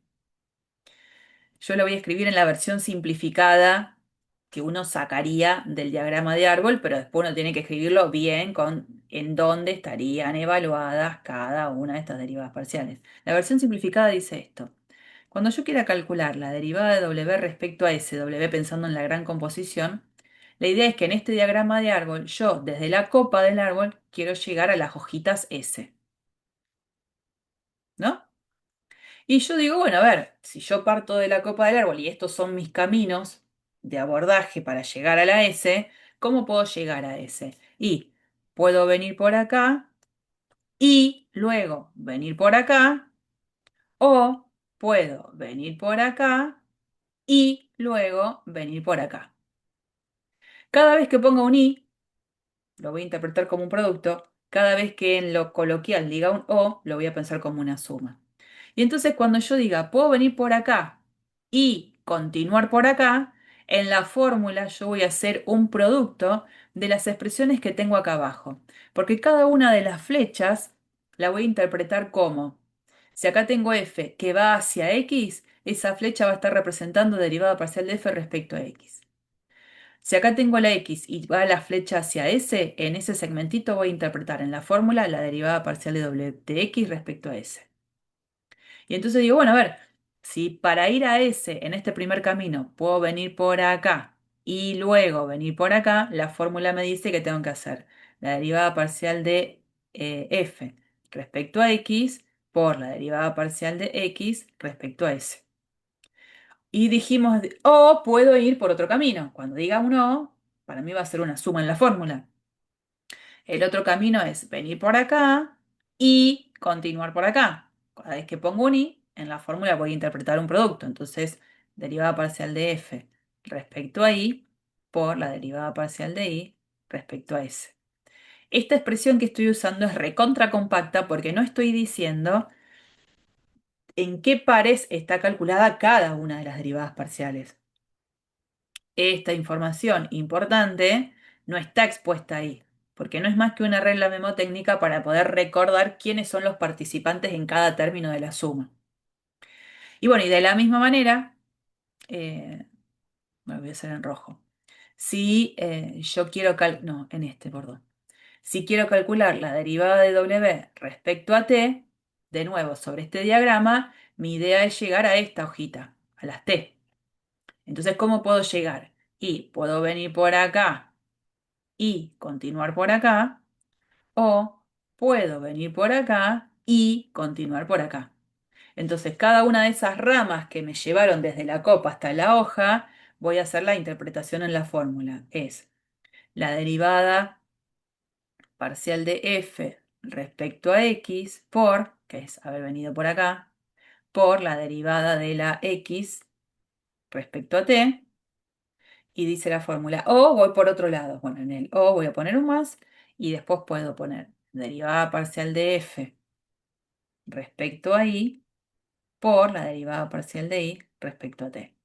yo lo voy a escribir en la versión simplificada que uno sacaría del diagrama de árbol, pero después uno tiene que escribirlo bien con en dónde estarían evaluadas cada una de estas derivadas parciales. La versión simplificada dice esto. Cuando yo quiera calcular la derivada de W respecto a S, W pensando en la gran composición, la idea es que en este diagrama de árbol, yo desde la copa del árbol quiero llegar a las hojitas S, ¿no? Y yo digo, bueno, a ver, si yo parto de la copa del árbol y estos son mis caminos de abordaje para llegar a la S, ¿cómo puedo llegar a S? Y puedo venir por acá y luego venir por acá, o puedo venir por acá y luego venir por acá. Cada vez que ponga un i, lo voy a interpretar como un producto. Cada vez que en lo coloquial diga un o, lo voy a pensar como una suma. Y entonces cuando yo diga, puedo venir por acá y continuar por acá, en la fórmula yo voy a hacer un producto de las expresiones que tengo acá abajo, porque cada una de las flechas la voy a interpretar como, si acá tengo f que va hacia x, esa flecha va a estar representando derivada parcial de f respecto a x. Si acá tengo la x y va la flecha hacia s, en ese segmentito voy a interpretar en la fórmula la derivada parcial de w de x respecto a s. Y entonces digo, bueno, a ver, si para ir a S en este primer camino puedo venir por acá y luego venir por acá, la fórmula me dice que tengo que hacer la derivada parcial de f respecto a x por la derivada parcial de x respecto a S. Y dijimos, o puedo ir por otro camino. Cuando diga un o, para mí va a ser una suma en la fórmula. El otro camino es venir por acá y continuar por acá. Cada vez que pongo un i, en la fórmula voy a interpretar un producto. Entonces, derivada parcial de f respecto a i por la derivada parcial de i respecto a s. Esta expresión que estoy usando es recontra compacta porque no estoy diciendo en qué pares está calculada cada una de las derivadas parciales. Esta información importante no está expuesta ahí, porque no es más que una regla memotécnica para poder recordar quiénes son los participantes en cada término de la suma. Y bueno, y de la misma manera, me voy a hacer en rojo. Si yo quiero no, en este, perdón. Si quiero calcular la derivada de w respecto a t, de nuevo, sobre este diagrama, mi idea es llegar a esta hojita, a las t. Entonces, ¿cómo puedo llegar? Y puedo venir por acá y continuar por acá, o puedo venir por acá y continuar por acá. Entonces, cada una de esas ramas que me llevaron desde la copa hasta la hoja, voy a hacer la interpretación en la fórmula. Es la derivada parcial de f respecto a x por, que es haber venido por acá, por la derivada de la x respecto a t, y dice la fórmula, o voy por otro lado. Bueno, en el o voy a poner un más y después puedo poner derivada parcial de f respecto a y por la derivada parcial de y respecto a t.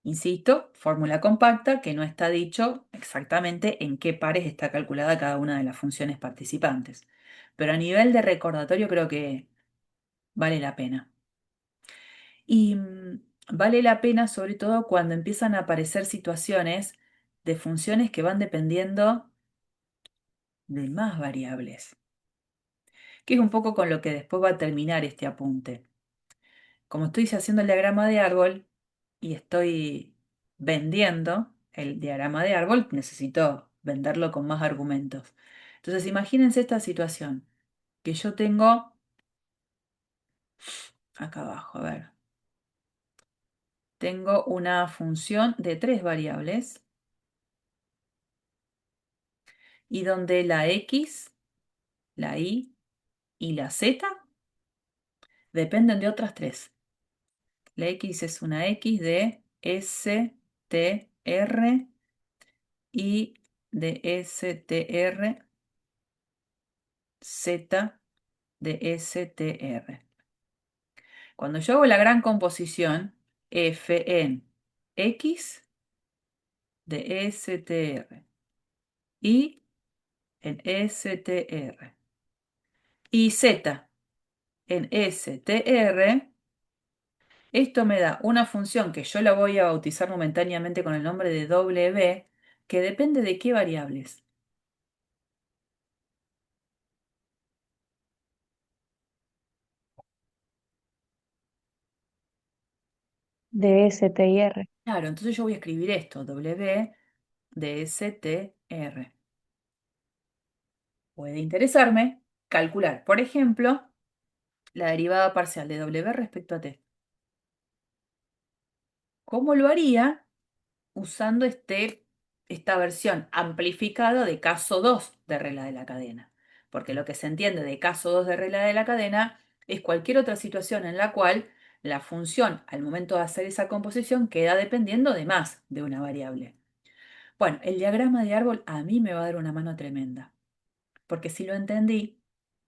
Insisto, fórmula compacta que no está dicho exactamente en qué pares está calculada cada una de las funciones participantes. Pero a nivel de recordatorio creo que vale la pena. Y vale la pena sobre todo cuando empiezan a aparecer situaciones de funciones que van dependiendo de más variables, que es un poco con lo que después va a terminar este apunte. Como estoy haciendo el diagrama de árbol y estoy vendiendo el diagrama de árbol, necesito venderlo con más argumentos. Entonces, imagínense esta situación, que yo tengo acá abajo, a ver, tengo una función de tres variables y donde la x, la y y la z dependen de otras tres. La x es una x de s, t, r y de str, z de str. Cuando yo hago la gran composición, f en x de str y en str y z en str, esto me da una función que yo la voy a bautizar momentáneamente con el nombre de w, que depende de qué variables. De S, T y R. Claro, entonces yo voy a escribir esto, w de str. Puede interesarme calcular, por ejemplo, la derivada parcial de w respecto a t. ¿Cómo lo haría? Usando esta versión amplificada de caso 2 de regla de la cadena. Porque lo que se entiende de caso 2 de regla de la cadena es cualquier otra situación en la cual la función al momento de hacer esa composición queda dependiendo de más de una variable. Bueno, el diagrama de árbol a mí me va a dar una mano tremenda, porque si lo entendí,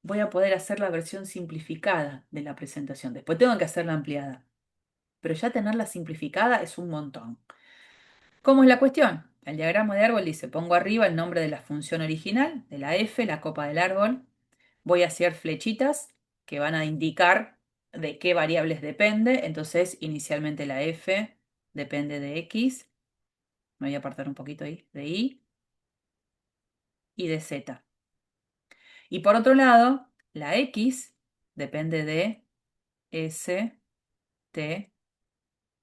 voy a poder hacer la versión simplificada de la presentación. Después tengo que hacerla ampliada, pero ya tenerla simplificada es un montón. ¿Cómo es la cuestión? El diagrama de árbol dice, pongo arriba el nombre de la función original, de la f, la copa del árbol. Voy a hacer flechitas que van a indicar de qué variables depende. Entonces, inicialmente la f depende de x. Me voy a apartar un poquito ahí, de y de z. Y por otro lado, la x depende de s, t,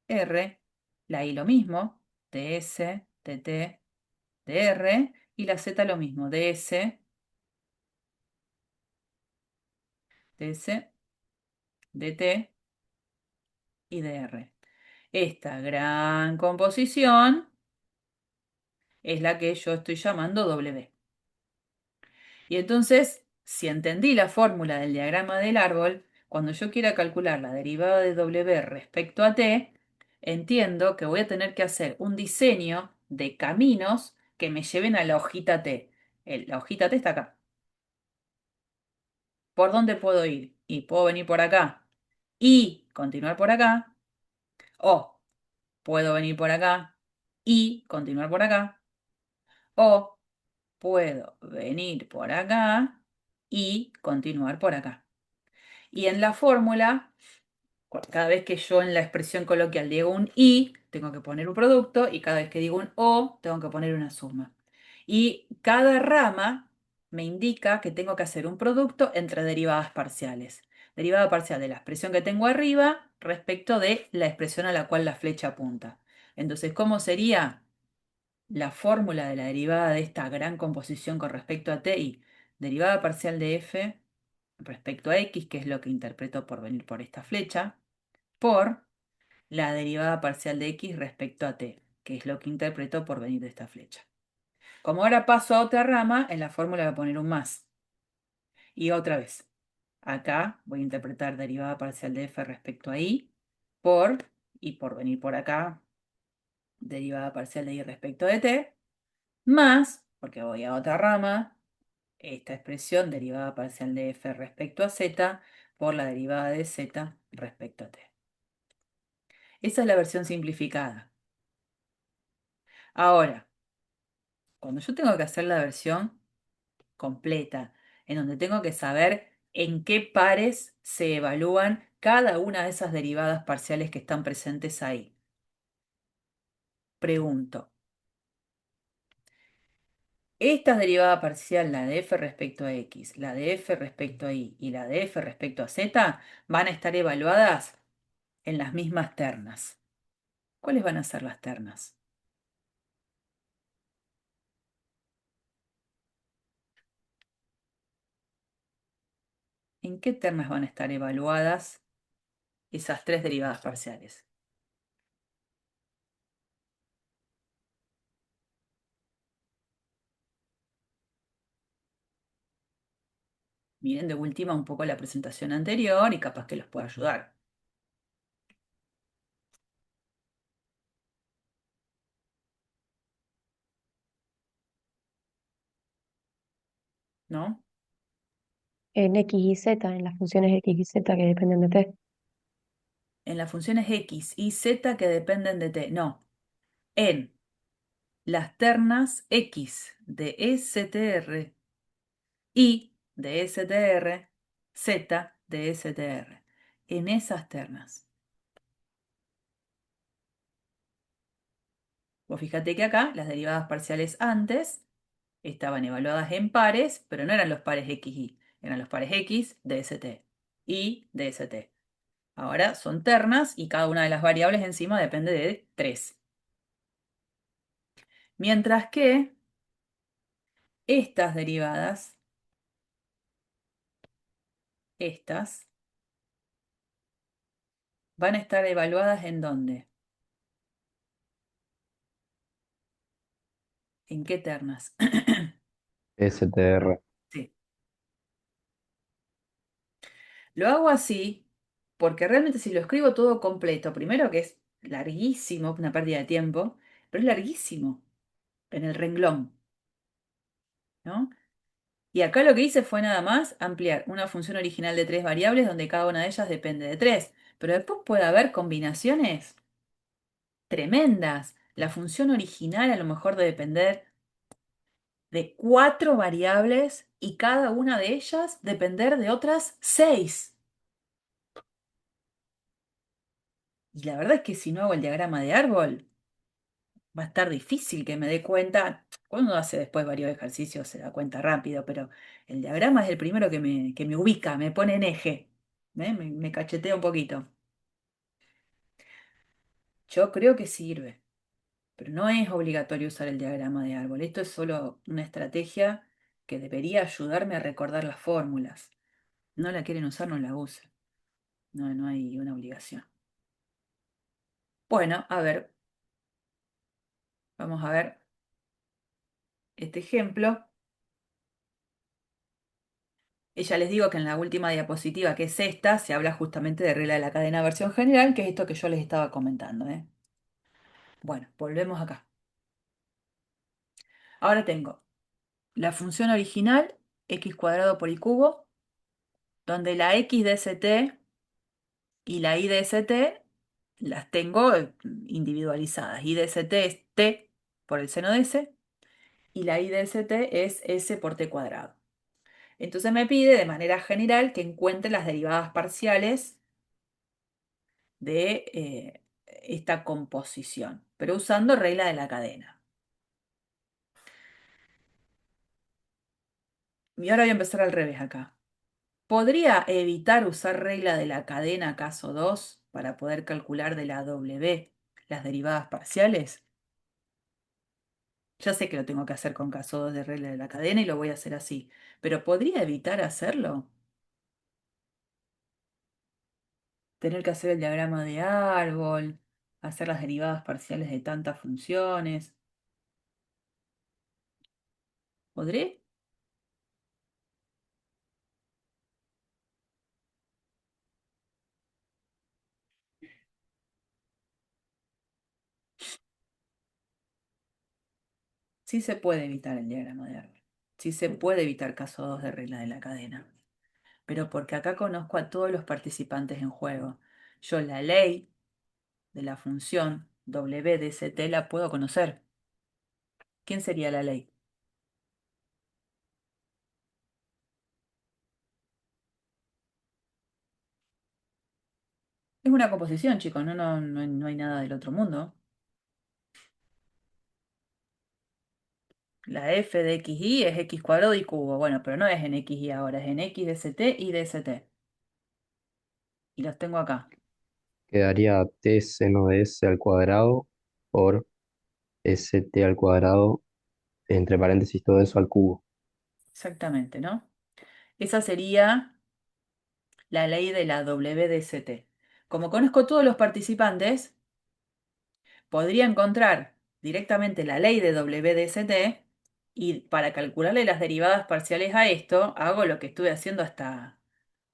r. La y lo mismo, de s, de t, de r. Y la z lo mismo, de s, de s, de t y de r. Esta gran composición es la que yo estoy llamando W. Y entonces, si entendí la fórmula del diagrama del árbol, cuando yo quiera calcular la derivada de W respecto a t, entiendo que voy a tener que hacer un diseño de caminos que me lleven a la hojita t. La hojita t está acá. ¿Por dónde puedo ir? Y puedo venir por acá y continuar por acá, o puedo venir por acá y continuar por acá, o puedo venir por acá y continuar por acá. Y en la fórmula, cada vez que yo en la expresión coloquial digo un y, tengo que poner un producto, y cada vez que digo un o, tengo que poner una suma. Y cada rama me indica que tengo que hacer un producto entre derivadas parciales. Derivada parcial de la expresión que tengo arriba respecto de la expresión a la cual la flecha apunta. Entonces, ¿cómo sería la fórmula de la derivada de esta gran composición con respecto a t? Y derivada parcial de f respecto a x, que es lo que interpreto por venir por esta flecha, por la derivada parcial de x respecto a t, que es lo que interpreto por venir de esta flecha. Como ahora paso a otra rama, en la fórmula voy a poner un más. Y otra vez, acá voy a interpretar derivada parcial de f respecto a y por, y por venir por acá, derivada parcial de y respecto de t, más, porque voy a otra rama, esta expresión derivada parcial de f respecto a z por la derivada de z respecto a t. Esa es la versión simplificada. Ahora, cuando yo tengo que hacer la versión completa, en donde tengo que saber en qué pares se evalúan cada una de esas derivadas parciales que están presentes ahí, pregunto, ¿esta derivada parcial, la de f respecto a x, la de f respecto a y la de f respecto a z, van a estar evaluadas en las mismas ternas? ¿Cuáles van a ser las ternas? ¿En qué ternas van a estar evaluadas esas tres derivadas parciales? Miren de última un poco la presentación anterior y capaz que los pueda ayudar, ¿no? En X y Z, en las funciones X y Z que dependen de T. En las funciones x y z que dependen de t. No, en las ternas x de str, y de str, z de str. En esas ternas. Vos fíjate que acá las derivadas parciales antes estaban evaluadas en pares, pero no eran los pares x, y, eran los pares x de st y de st. Ahora son ternas y cada una de las variables encima depende de 3. Mientras que estas derivadas, estas, van a estar evaluadas ¿en dónde? ¿En qué ternas? STR. Sí. Lo hago así porque realmente si lo escribo todo completo, primero que es larguísimo, una pérdida de tiempo, pero es larguísimo en el renglón, ¿no? Y acá lo que hice fue nada más ampliar una función original de tres variables donde cada una de ellas depende de tres. Pero después puede haber combinaciones tremendas. La función original a lo mejor debe depender de 4 variables y cada una de ellas depender de otras 6. Y la verdad es que si no hago el diagrama de árbol, va a estar difícil que me dé cuenta. Cuando uno hace después varios ejercicios se da cuenta rápido, pero el diagrama es el primero que me ubica, me pone en eje. Me cachetea un poquito. Yo creo que sirve, pero no es obligatorio usar el diagrama de árbol. Esto es solo una estrategia que debería ayudarme a recordar las fórmulas. No la quieren usar, no la usen. No, no hay una obligación. Bueno, a ver, vamos a ver este ejemplo. Ya les digo que en la última diapositiva, que es esta, se habla justamente de regla de la cadena versión general, que es esto que yo les estaba comentando, ¿eh? Bueno, volvemos acá. Ahora tengo la función original, x cuadrado por y cubo, donde la x de st y la y de st las tengo individualizadas. Y de st es t por el seno de s y la y de st es s por t cuadrado. Entonces me pide de manera general que encuentre las derivadas parciales de esta composición, pero usando regla de la cadena. Y ahora voy a empezar al revés acá. ¿Podría evitar usar regla de la cadena caso 2 para poder calcular de la W las derivadas parciales? Ya sé que lo tengo que hacer con caso 2 de regla de la cadena y lo voy a hacer así, pero ¿podría evitar hacerlo? Tener que hacer el diagrama de árbol, hacer las derivadas parciales de tantas funciones. ¿Podré? Sí se puede evitar el diagrama de árbol. Sí se puede evitar caso 2 de regla de la cadena. Pero porque acá conozco a todos los participantes en juego. Yo la ley de la función w de st la puedo conocer. ¿Quién sería la ley? Es una composición, chicos, no hay nada del otro mundo. La f de xy es x cuadrado y cubo. Bueno, pero no es en xy ahora, es en x de st y de st. Y los tengo acá. Quedaría t seno de s al cuadrado por st al cuadrado, entre paréntesis todo eso al cubo. Exactamente, ¿no? Esa sería la ley de la w de st. Como conozco todos los participantes, podría encontrar directamente la ley de W de st y para calcularle las derivadas parciales a esto, hago lo que estuve haciendo hasta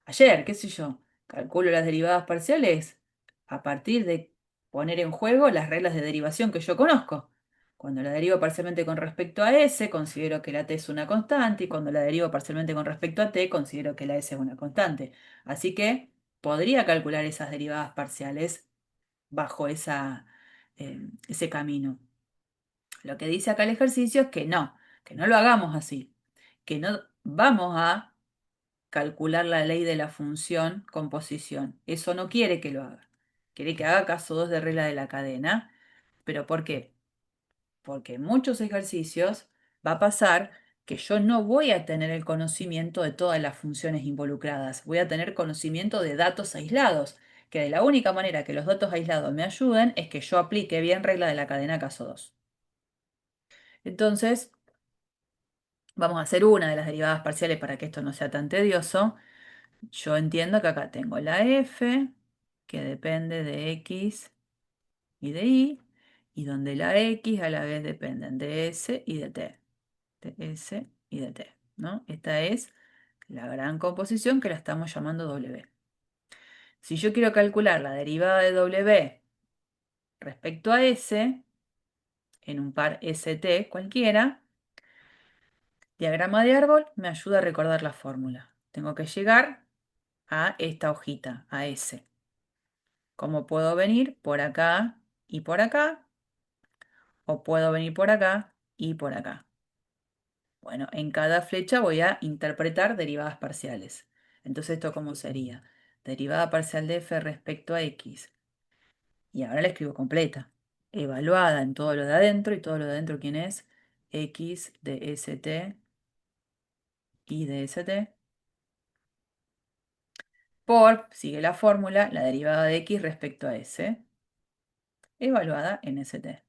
ayer, qué sé yo. Calculo las derivadas parciales a partir de poner en juego las reglas de derivación que yo conozco. Cuando la derivo parcialmente con respecto a s, considero que la t es una constante, y cuando la derivo parcialmente con respecto a t, considero que la s es una constante. Así que podría calcular esas derivadas parciales bajo ese camino. Lo que dice acá el ejercicio es que no lo hagamos así, que no vamos a calcular la ley de la función composición. Eso no quiere que lo haga. Quiere que haga caso 2 de regla de la cadena. ¿Pero por qué? Porque en muchos ejercicios va a pasar que yo no voy a tener el conocimiento de todas las funciones involucradas. Voy a tener conocimiento de datos aislados, que de la única manera que los datos aislados me ayuden es que yo aplique bien regla de la cadena caso 2. Entonces, vamos a hacer una de las derivadas parciales para que esto no sea tan tedioso. Yo entiendo que acá tengo la f, que depende de x y de y donde la x a la vez dependen de s y de t. De s y de t, ¿no? Esta es la gran composición que la estamos llamando w. Si yo quiero calcular la derivada de w respecto a s, en un par st cualquiera, diagrama de árbol me ayuda a recordar la fórmula. Tengo que llegar a esta hojita, a S. ¿Cómo puedo venir por acá y por acá? o puedo venir por acá y por acá. Bueno, en cada flecha voy a interpretar derivadas parciales. Entonces, ¿esto cómo sería? Derivada parcial de f respecto a x. Y ahora la escribo completa. Evaluada en todo lo de adentro. ¿Y todo lo de adentro quién es? X de st y de st. Por, sigue la fórmula, la derivada de x respecto a s. Evaluada en st.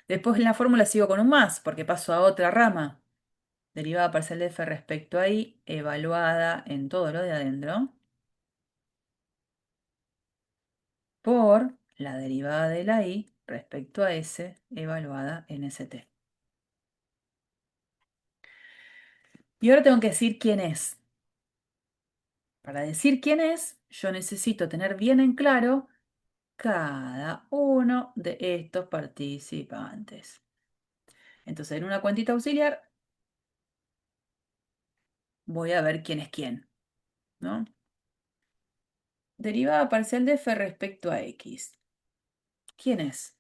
Después en la fórmula sigo con un más, porque paso a otra rama. Derivada parcial de f respecto a y, evaluada en todo lo de adentro, por la derivada de la y respecto a s, evaluada en st. Y ahora tengo que decir quién es. Para decir quién es, yo necesito tener bien en claro cada uno de estos participantes. Entonces, en una cuentita auxiliar voy a ver quién es quién, ¿no? Derivada parcial de f respecto a x. ¿Quién es?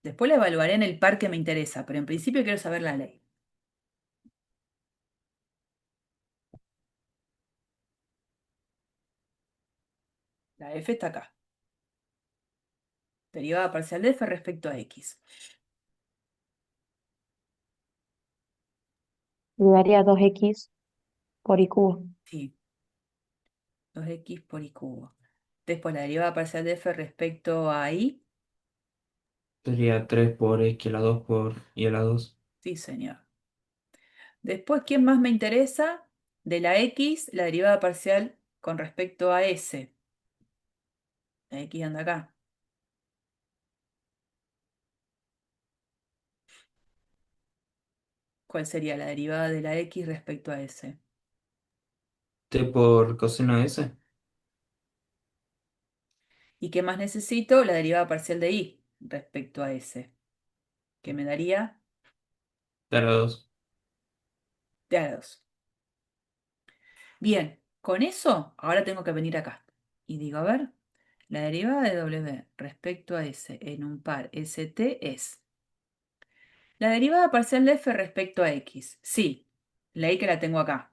Después la evaluaré en el par que me interesa, pero en principio quiero saber la ley. La f está acá. Derivada parcial de f respecto a x. Me daría 2x por y cubo. Sí, 2x por y cubo. Después la derivada parcial de f respecto a y. Sería 3 por x a la 2 por y a la 2. Sí, señor. Después, ¿quién más me interesa? De la x, la derivada parcial con respecto a s. La x anda acá. ¿Cuál sería la derivada de la x respecto a s? T por coseno de s. ¿Y qué más necesito? La derivada parcial de y respecto a s. ¿Qué me daría? De a la 2. De a 2. Bien, con eso, ahora tengo que venir acá. Y digo, a ver, la derivada de w respecto a s en un par st es la derivada parcial de f respecto a x. Sí, leí que la tengo acá.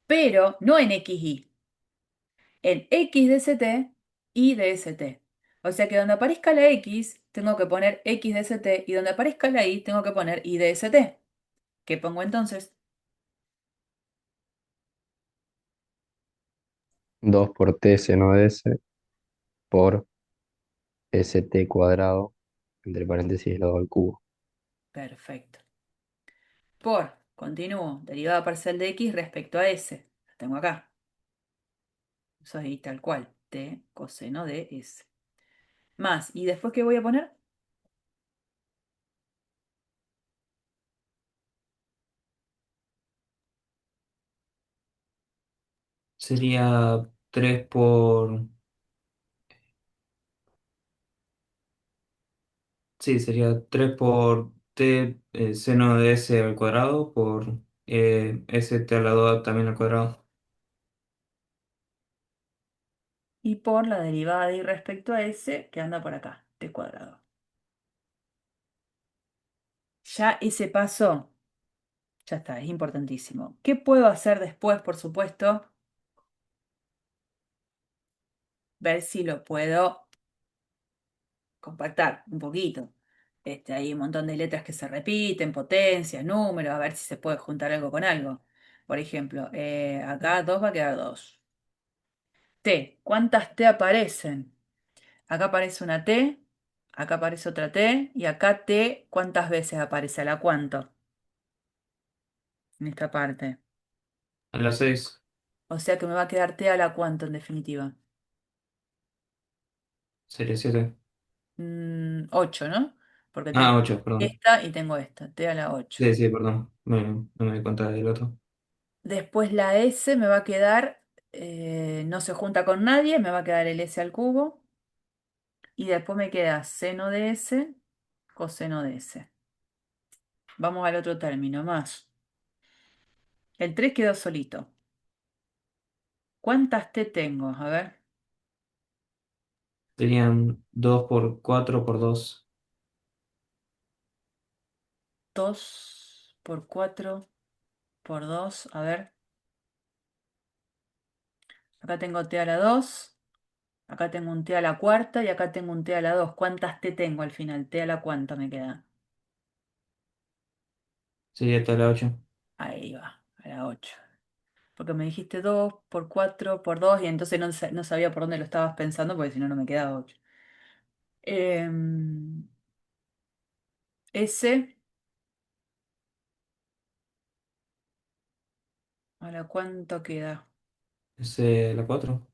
Pero no en xy, en x de st y de st. O sea que donde aparezca la x, tengo que poner x de st y donde aparezca la y, tengo que poner y de st. ¿Qué pongo entonces? 2 por t seno de s por st cuadrado, entre paréntesis, elevado al cubo. Perfecto. Por, continúo, derivada parcial de x respecto a s. La tengo acá. Eso es ahí tal cual. T coseno de s. Más, ¿y después qué voy a poner? Sería 3 por... Sí, sería 3 por t seno de s al cuadrado por st a la 2 también al cuadrado. Y por la derivada de y respecto a s que anda por acá, t cuadrado. Ya ese paso, ya está, es importantísimo. ¿Qué puedo hacer después, por supuesto? Ver si lo puedo compactar un poquito. Hay un montón de letras que se repiten, potencias, números, a ver si se puede juntar algo con algo. Por ejemplo, acá 2 va a quedar 2. T, ¿cuántas T aparecen? Acá aparece una T, acá aparece otra T, y acá T, ¿cuántas veces aparece? ¿A la cuánto? En esta parte. A la 6 O sea que me va a quedar T a la cuánto en definitiva. sería 7. 8, ¿no? Porque tengo Ah, 8 perdón. esta y tengo esta, T a la 8. Sí, sí, perdón. No me di cuenta del otro. Después la S me va a quedar, no se junta con nadie, me va a quedar el S al cubo. Y después me queda seno de S, coseno de S. Vamos al otro término, más. El 3 quedó solito. ¿Cuántas T tengo? A ver. Serían 2 por 4 por 2. 2 por 4 por 2. A ver, acá tengo t a la 2. Acá tengo un t a la cuarta y acá tengo un t a la 2. ¿Cuántas t tengo al final? ¿T a la cuánta me queda? Sí, esta es la 8. Ahí va, a la 8. Porque me dijiste 2 por 4 por 2 y entonces no sabía por dónde lo estabas pensando porque si no, no me quedaba 8. S a la cuánto queda? Es la 4.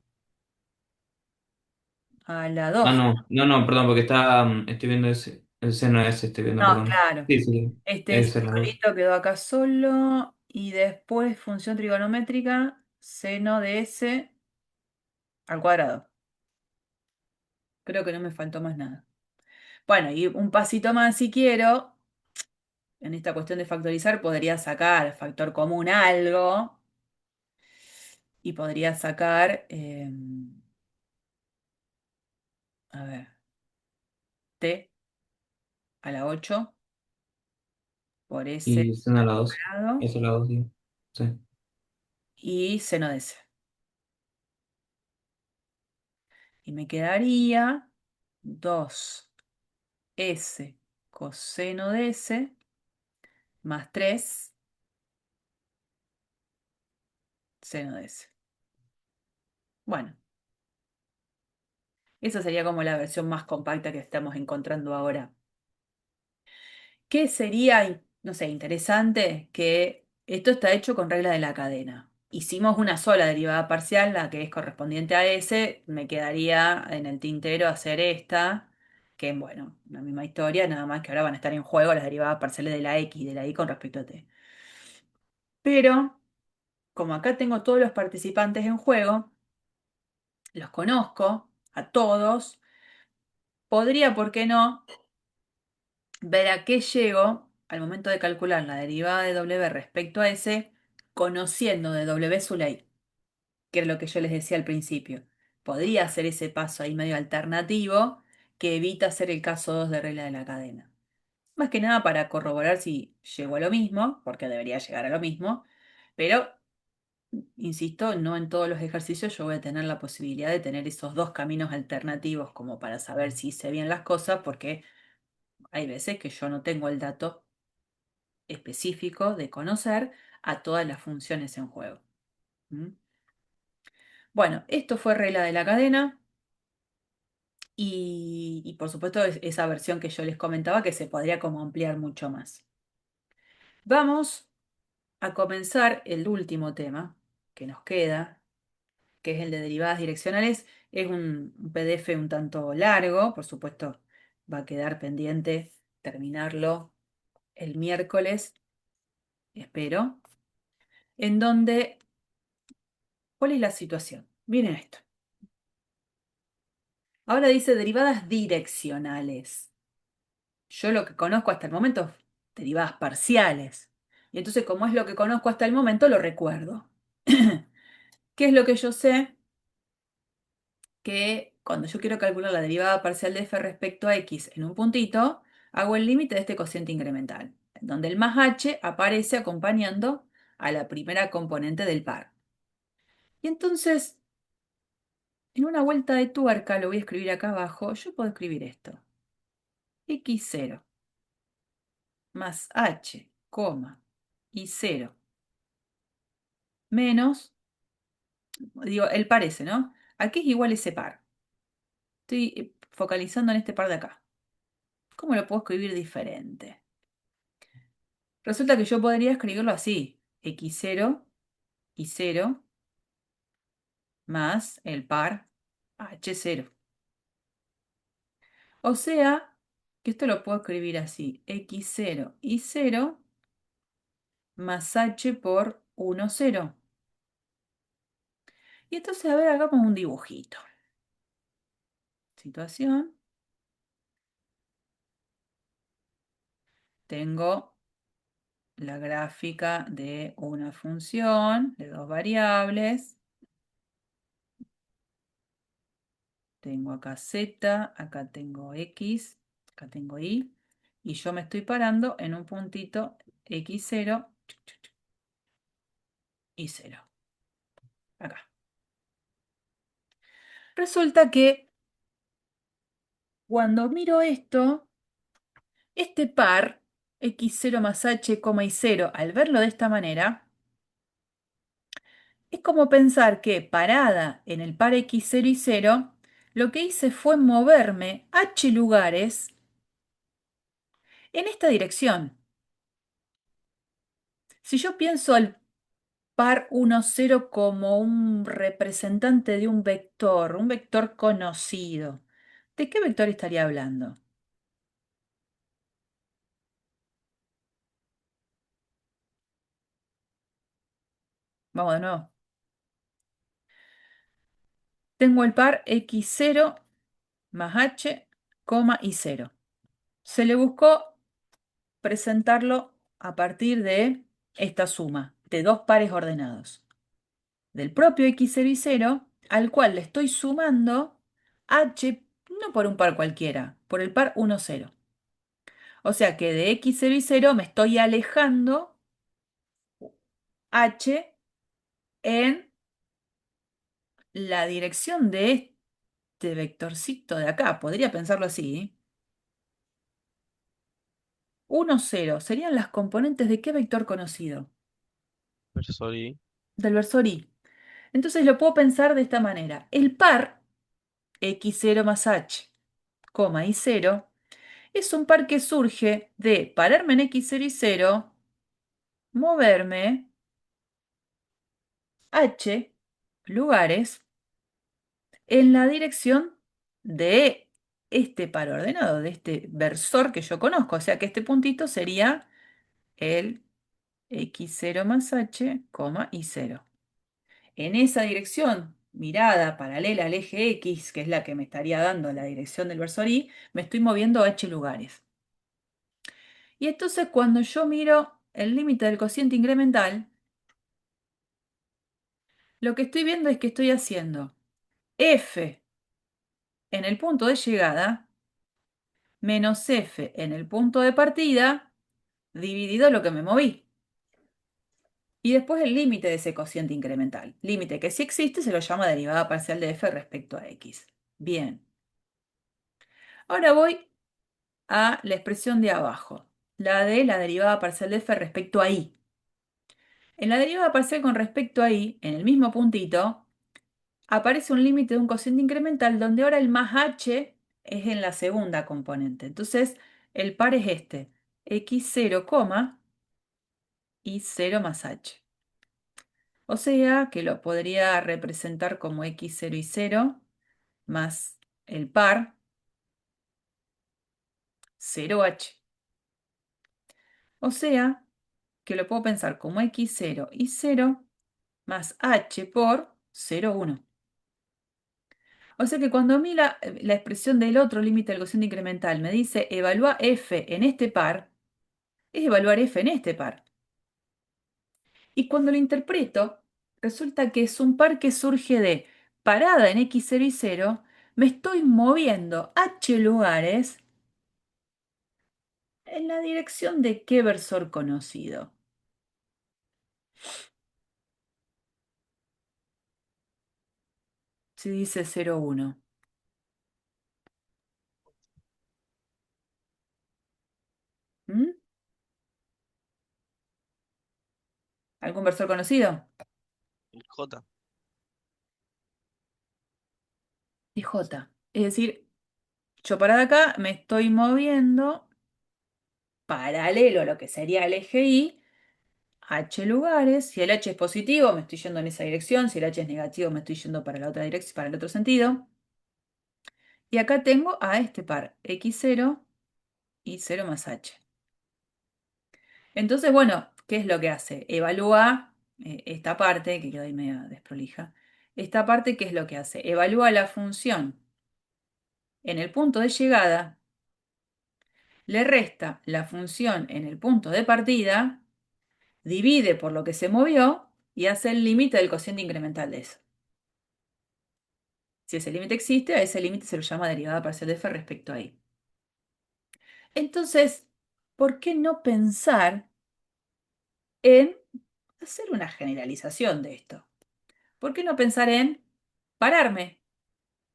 A la Ah, 2. no, no, no, perdón, porque estoy viendo ese, el seno ese, estoy viendo, No, perdón. claro. Sí, sí, Este es la 2. simbolito quedó acá solo y después función trigonométrica, seno de S al cuadrado. Creo que no me faltó más nada. Bueno, y un pasito más si quiero, en esta cuestión de factorizar, podría sacar factor común algo y podría sacar, a ver, t a la 8 por S Y seno a la 2. cuadrado Esa es la 2, sí. Sí. y seno de S. Y me quedaría 2S coseno de S más 3 seno de S. Bueno, esa sería como la versión más compacta que estamos encontrando ahora. ¿Qué sería, no sé, interesante? Que esto está hecho con regla de la cadena. Hicimos una sola derivada parcial, la que es correspondiente a S. Me quedaría en el tintero hacer esta, que bueno, la misma historia, nada más que ahora van a estar en juego las derivadas parciales de la X y de la Y con respecto a T. Pero, como acá tengo todos los participantes en juego, los conozco a todos, podría, ¿por qué no?, ver a qué llego al momento de calcular la derivada de W respecto a S, conociendo de W su ley, que es lo que yo les decía al principio. Podría hacer ese paso ahí medio alternativo que evita hacer el caso 2 de regla de la cadena. Más que nada para corroborar si llego a lo mismo, porque debería llegar a lo mismo, pero, insisto, no en todos los ejercicios yo voy a tener la posibilidad de tener esos dos caminos alternativos como para saber si hice bien las cosas, porque hay veces que yo no tengo el dato específico de conocer a todas las funciones en juego. ¿Mm? Bueno, esto fue regla de la cadena y por supuesto esa versión que yo les comentaba que se podría como ampliar mucho más. Vamos a comenzar el último tema que nos queda, que es el de derivadas direccionales. Es un PDF un tanto largo, por supuesto va a quedar pendiente terminarlo el miércoles, espero, en donde, ¿cuál es la situación? Miren esto. Ahora dice derivadas direccionales. Yo lo que conozco hasta el momento, derivadas parciales. Y entonces, como es lo que conozco hasta el momento, lo recuerdo. ¿Qué es lo que yo sé? Que cuando yo quiero calcular la derivada parcial de f respecto a x en un puntito, hago el límite de este cociente incremental, donde el más h aparece acompañando a la primera componente del par. Y entonces, en una vuelta de tuerca, lo voy a escribir acá abajo, yo puedo escribir esto. X0 más h, y 0 menos, digo, el par ese, ¿no? ¿A qué es igual ese par? Estoy focalizando en este par de acá. ¿Cómo lo puedo escribir diferente? Resulta que yo podría escribirlo así. X0 y 0 más el par H0. O sea, que esto lo puedo escribir así. X0 y 0 más H por 1, 0. Y entonces, a ver, hagamos un dibujito. Situación. Tengo la gráfica de una función de dos variables. Tengo acá z, acá tengo x, acá tengo y. y yo me estoy parando en un puntito x0 y 0. Acá. Resulta que cuando miro esto, este par, x0 más h, y 0, al verlo de esta manera, es como pensar que parada en el par x0 y 0, lo que hice fue moverme h lugares en esta dirección. Si yo pienso al par 1, 0 como un representante de un vector conocido, ¿de qué vector estaría hablando? Vamos de nuevo. Tengo el par x0 más h, y 0. Se le buscó presentarlo a partir de esta suma de dos pares ordenados. Del propio x0 y 0, al cual le estoy sumando h, no por un par cualquiera, por el par 1, 0. O sea que de x0 y 0 me estoy alejando h en la dirección de este vectorcito de acá. Podría pensarlo así. 1, 0. ¿Serían las componentes de qué vector conocido? Versor y Del versor y. Entonces lo puedo pensar de esta manera. El par x0 más h, y 0 es un par que surge de pararme en x0 y 0, moverme h lugares en la dirección de este par ordenado, de este versor que yo conozco. O sea que este puntito sería el x0 más h, y 0. En esa dirección, mirada paralela al eje X, que es la que me estaría dando la dirección del versor Y, me estoy moviendo a h lugares. Y entonces cuando yo miro el límite del cociente incremental, lo que estoy viendo es que estoy haciendo f en el punto de llegada menos f en el punto de partida dividido lo que me moví. Y después el límite de ese cociente incremental. Límite que si existe se lo llama derivada parcial de f respecto a x. Bien. Ahora voy a la expresión de abajo, la de la derivada parcial de f respecto a y. En la derivada parcial con respecto a y, en el mismo puntito, aparece un límite de un cociente incremental donde ahora el más h es en la segunda componente. Entonces, el par es este, x0, y 0 más h. O sea que lo podría representar como x0 y 0 más el par 0h. O sea que lo puedo pensar como x0 y 0 más h por 0, 1. O sea que cuando a mí la expresión del otro límite del cociente incremental me dice evalúa f en este par, es evaluar f en este par. Y cuando lo interpreto, resulta que es un par que surge de parada en x0 y 0, me estoy moviendo h lugares en la dirección de qué versor conocido. Si dice 0, 1. ¿Mm? ¿Algún versor conocido? el J. Y j. Es decir, yo parada acá me estoy moviendo paralelo a lo que sería el eje Y, h lugares. Si el h es positivo, me estoy yendo en esa dirección. Si el h es negativo, me estoy yendo para la otra dirección, para el otro sentido. Y acá tengo a este par, x0 y 0 más h. Entonces, bueno, ¿qué es lo que hace? Evalúa esta parte, que quedó ahí media desprolija. Esta parte, ¿qué es lo que hace? Evalúa la función en el punto de llegada, le resta la función en el punto de partida, divide por lo que se movió y hace el límite del cociente incremental de eso. Si ese límite existe, a ese límite se lo llama derivada parcial de f respecto a y. Entonces, ¿por qué no pensar en hacer una generalización de esto? ¿Por qué no pensar en pararme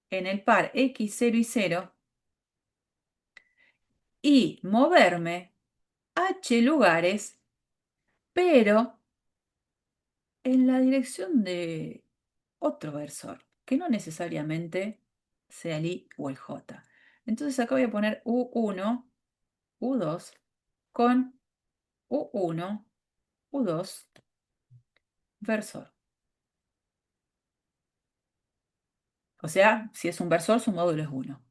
en el par x0 y 0 y moverme h lugares, pero en la dirección de otro versor, que no necesariamente sea el i o el j? Entonces acá voy a poner u1, u2 con u1, u2, versor. O sea, si es un versor, su módulo es 1.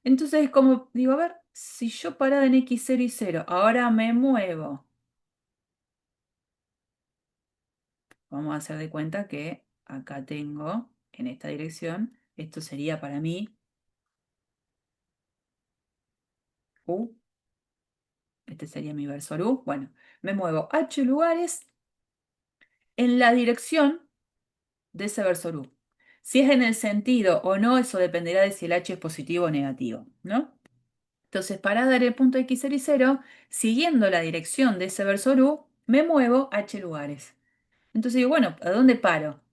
Entonces, como digo, a ver, si yo parada en x0 y 0, ahora me muevo. Vamos a hacer de cuenta que acá tengo, en esta dirección, esto sería para mí u, este sería mi versor u. Bueno, me muevo h lugares en la dirección de ese versor u. Si es en el sentido o no, eso dependerá de si el h es positivo o negativo, ¿no? Entonces, parada en el punto x0 y 0, siguiendo la dirección de ese versor u, me muevo h lugares. Entonces digo, bueno, ¿a dónde paro?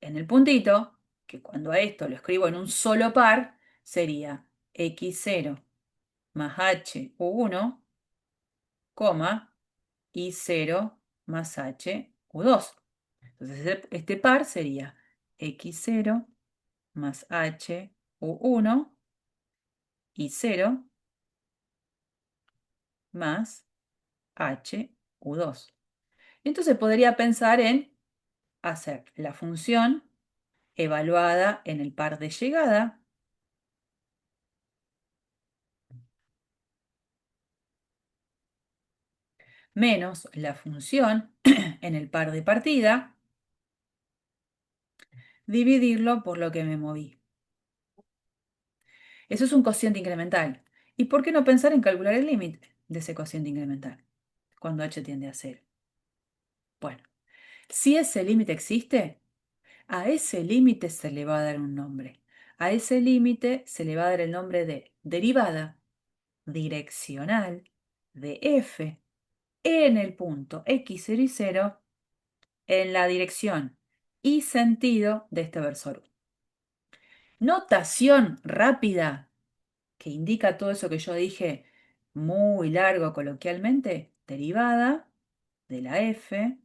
En el puntito, que cuando a esto lo escribo en un solo par, sería x0 más h u1, coma, y0 más h u2. Entonces este par sería x0 más h u1 y 0 más h u2. Entonces podría pensar en hacer la función evaluada en el par de llegada menos la función en el par de partida, dividirlo por lo que me moví. Eso es un cociente incremental. ¿Y por qué no pensar en calcular el límite de ese cociente incremental cuando h tiende a 0? Bueno, si ese límite existe, a ese límite se le va a dar un nombre. A ese límite se le va a dar el nombre de derivada direccional de f en el punto x0 y 0 en la dirección y sentido de este versor. Notación rápida que indica todo eso que yo dije muy largo coloquialmente, derivada de la f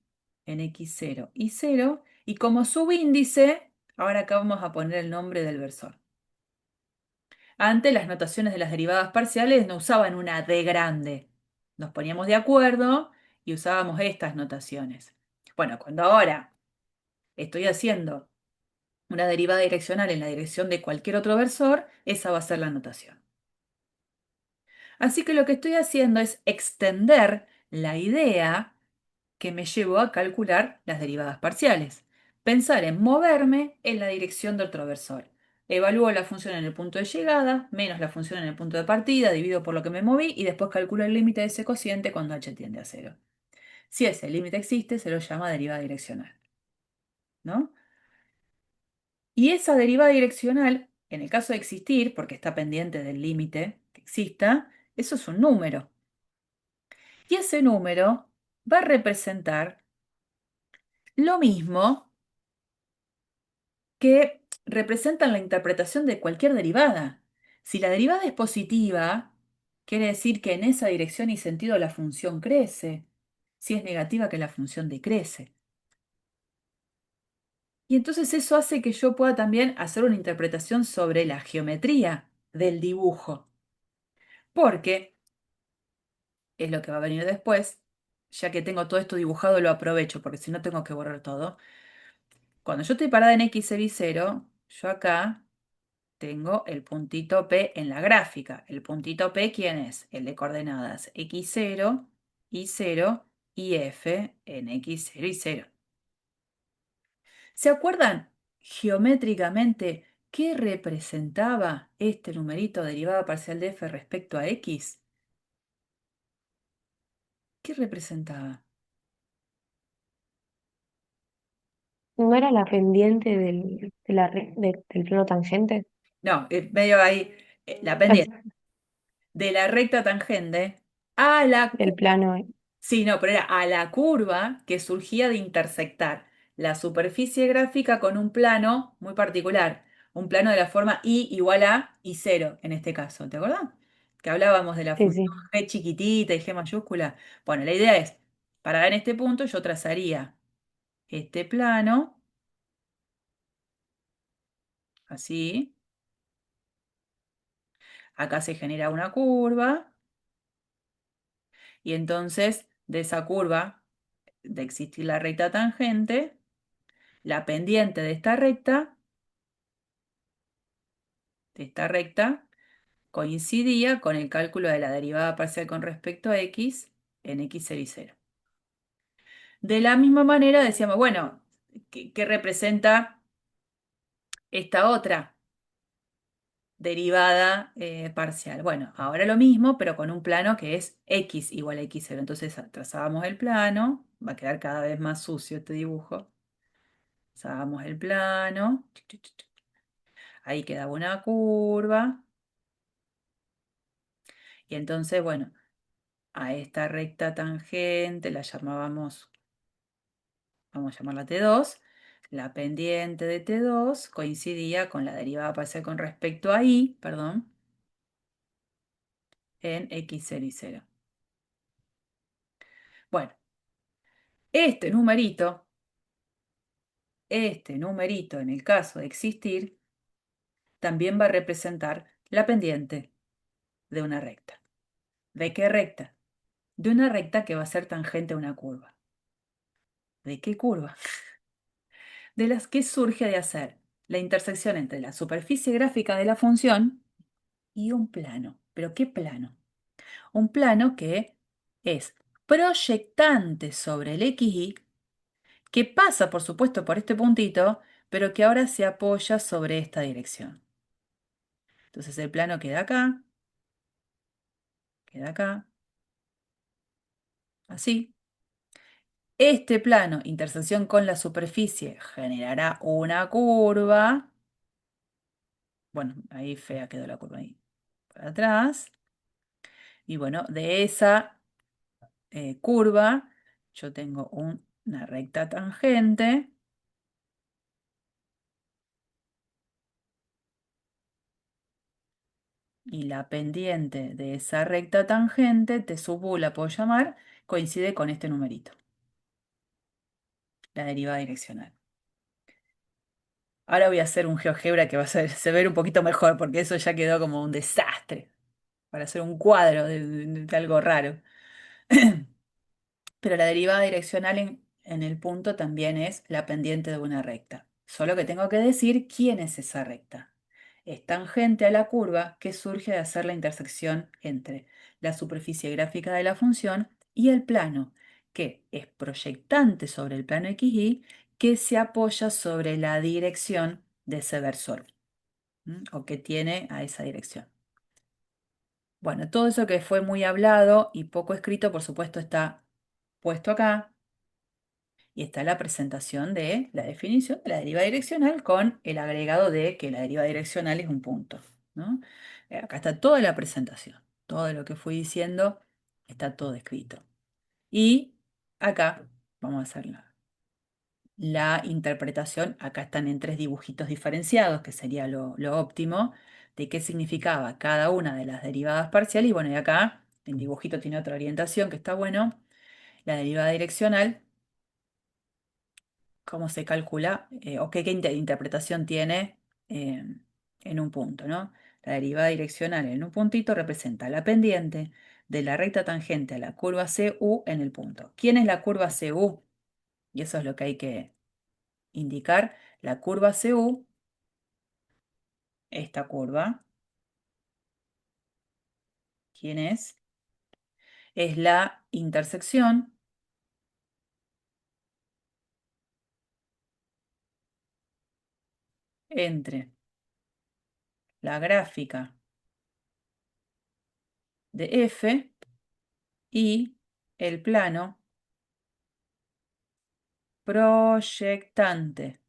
en x0 y 0, y como subíndice, ahora acá vamos a poner el nombre del versor. Antes las notaciones de las derivadas parciales no usaban una d grande. Nos poníamos de acuerdo y usábamos estas notaciones. Bueno, cuando ahora estoy haciendo una derivada direccional en la dirección de cualquier otro versor, esa va a ser la notación. Así que lo que estoy haciendo es extender la idea que me llevó a calcular las derivadas parciales. Pensar en moverme en la dirección de otro versor. Evalúo la función en el punto de llegada, menos la función en el punto de partida, divido por lo que me moví y después calculo el límite de ese cociente cuando h tiende a 0. Si ese límite existe, se lo llama derivada direccional, ¿no? Y esa derivada direccional, en el caso de existir, porque está pendiente del límite que exista, eso es un número. Y ese número va a representar lo mismo que representan la interpretación de cualquier derivada. Si la derivada es positiva, quiere decir que en esa dirección y sentido la función crece. Si es negativa, que la función decrece. Y entonces eso hace que yo pueda también hacer una interpretación sobre la geometría del dibujo. Porque, es lo que va a venir después, ya que tengo todo esto dibujado lo aprovecho, porque si no tengo que borrar todo. Cuando yo estoy parada en x0 y 0, yo acá tengo el puntito P en la gráfica. ¿El puntito P quién es? El de coordenadas x0, y0 y f en x0 y 0. ¿Se acuerdan geométricamente qué representaba este numerito derivada parcial de f respecto a x? ¿Qué representaba? ¿No era la pendiente del plano tangente? No, medio ahí, la pendiente de la recta tangente a la El plano, Sí, no, pero era a la curva que surgía de intersectar la superficie gráfica con un plano muy particular, un plano de la forma y igual a y cero en este caso, ¿te acordás? Que hablábamos de la sí, función sí. g chiquitita y g mayúscula. Bueno, la idea es, para en este punto yo trazaría este plano, así, acá se genera una curva y entonces de esa curva, de existir la recta tangente, la pendiente de esta recta, coincidía con el cálculo de la derivada parcial con respecto a x en x0 y 0. De la misma manera decíamos, bueno, ¿qué representa esta otra derivada parcial? Bueno, ahora lo mismo, pero con un plano que es x igual a x0. Entonces trazábamos el plano, va a quedar cada vez más sucio este dibujo. Trazábamos el plano, ahí quedaba una curva, y entonces, bueno, a esta recta tangente la llamábamos, vamos a llamarla T2, la pendiente de T2 coincidía con la derivada parcial con respecto a y, perdón, en x0 y 0. Bueno, este numerito en el caso de existir, también va a representar la pendiente de una recta. ¿De qué recta? De una recta que va a ser tangente a una curva. ¿De qué curva? De las que surge de hacer la intersección entre la superficie gráfica de la función y un plano. ¿Pero qué plano? Un plano que es proyectante sobre el XY, que pasa, por supuesto, por este puntito, pero que ahora se apoya sobre esta dirección. Entonces el plano queda acá, así. Este plano, intersección con la superficie, generará una curva. Bueno, ahí fea quedó la curva ahí, para atrás. Y bueno, de esa curva, yo tengo una recta tangente. Y la pendiente de esa recta tangente, T sub u la puedo llamar, coincide con este numerito, la derivada direccional. Ahora voy a hacer un GeoGebra que va a ser, se ver un poquito mejor, porque eso ya quedó como un desastre, para hacer un cuadro de algo raro. Pero la derivada direccional en el punto también es la pendiente de una recta. Solo que tengo que decir quién es esa recta. Es tangente a la curva que surge de hacer la intersección entre la superficie gráfica de la función y el plano, que es proyectante sobre el plano XY, que se apoya sobre la dirección de ese versor, o que tiene a esa dirección. Bueno, todo eso que fue muy hablado y poco escrito, por supuesto, está puesto acá. Y está la presentación de la definición de la deriva direccional con el agregado de que la deriva direccional es un punto, ¿no? Acá está toda la presentación. Todo lo que fui diciendo está todo escrito. Y acá vamos a hacer la interpretación. Acá están en 3 dibujitos diferenciados, que sería lo óptimo, de qué significaba cada una de las derivadas parciales. Y bueno, y acá el dibujito tiene otra orientación que está bueno. La derivada direccional, cómo se calcula o qué interpretación tiene eh, en un punto, ¿no? La derivada direccional en un puntito representa la pendiente de la recta tangente a la curva CU en el punto. ¿Quién es la curva CU? Y eso es lo que hay que indicar. La curva CU, esta curva, ¿quién es? Es la intersección entre la gráfica de F y el plano proyectante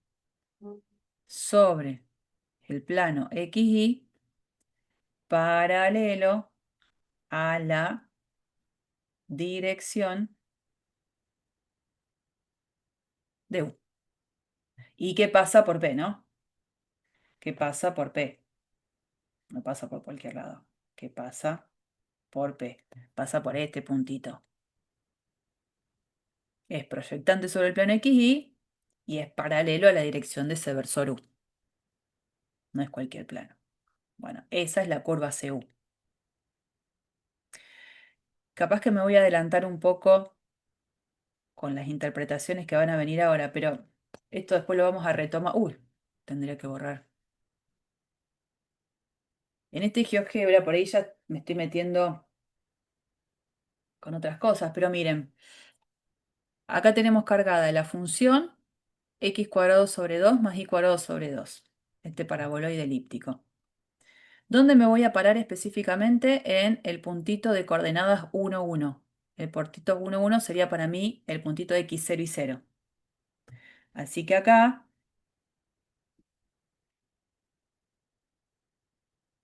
sobre el plano XY paralelo a la dirección de U. ¿Y qué pasa por P, no? ¿Qué pasa por P? No pasa por cualquier lado. ¿Qué pasa por P? Pasa por este puntito. Es proyectante sobre el plano XY y es paralelo a la dirección de ese versor U. No es cualquier plano. Bueno, esa es la curva CU. Capaz que me voy a adelantar un poco con las interpretaciones que van a venir ahora, pero esto después lo vamos a retomar. Uy, tendría que borrar. En este GeoGebra, por ahí ya me estoy metiendo con otras cosas, pero miren, acá tenemos cargada la función x cuadrado sobre 2 más y cuadrado sobre 2, este paraboloide elíptico. ¿Dónde me voy a parar específicamente? En el puntito de coordenadas 1, 1. El puntito 1, 1 sería para mí el puntito de x0 y 0. Así que acá,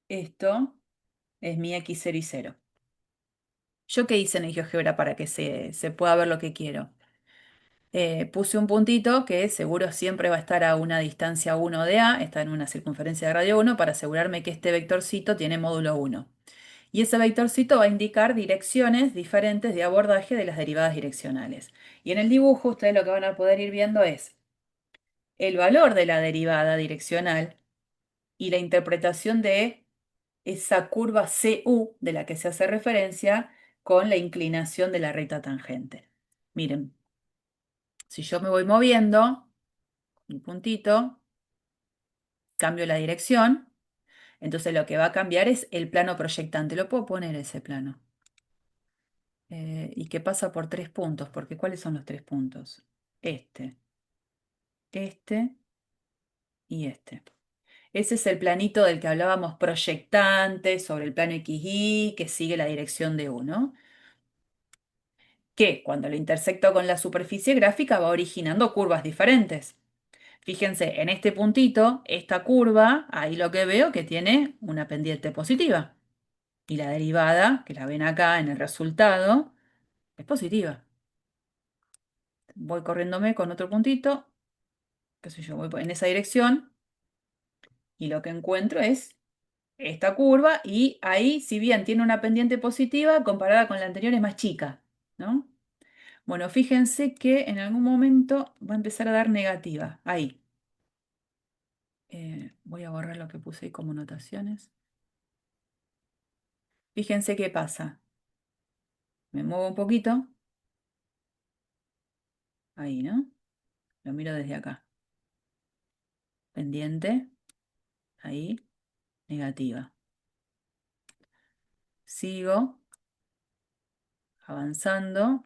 esto es mi x0 y 0. ¿Yo qué hice en el GeoGebra para que se pueda ver lo que quiero? Puse un puntito que seguro siempre va a estar a una distancia 1 de A, está en una circunferencia de radio 1, para asegurarme que este vectorcito tiene módulo 1. Y ese vectorcito va a indicar direcciones diferentes de abordaje de las derivadas direccionales. Y en el dibujo ustedes lo que van a poder ir viendo es el valor de la derivada direccional y la interpretación de esa curva CU de la que se hace referencia con la inclinación de la recta tangente. Miren, si yo me voy moviendo, un puntito, cambio la dirección, entonces lo que va a cambiar es el plano proyectante. Lo puedo poner ese plano. Y que pasa por 3 puntos, porque ¿cuáles son los 3 puntos? Este y este. Ese es el planito del que hablábamos proyectante sobre el plano XY que sigue la dirección de uno, que cuando lo intersecto con la superficie gráfica va originando curvas diferentes. Fíjense, en este puntito, esta curva, ahí lo que veo que tiene una pendiente positiva. Y la derivada, que la ven acá en el resultado, es positiva. Voy corriéndome con otro puntito, qué sé yo, voy en esa dirección y lo que encuentro es esta curva y ahí, si bien tiene una pendiente positiva, comparada con la anterior es más chica, ¿no? Bueno, fíjense que en algún momento va a empezar a dar negativa. Ahí. Voy a borrar lo que puse ahí como notaciones. Fíjense qué pasa. Me muevo un poquito. Ahí, ¿no? Lo miro desde acá. Pendiente. Ahí. Negativa. Sigo avanzando.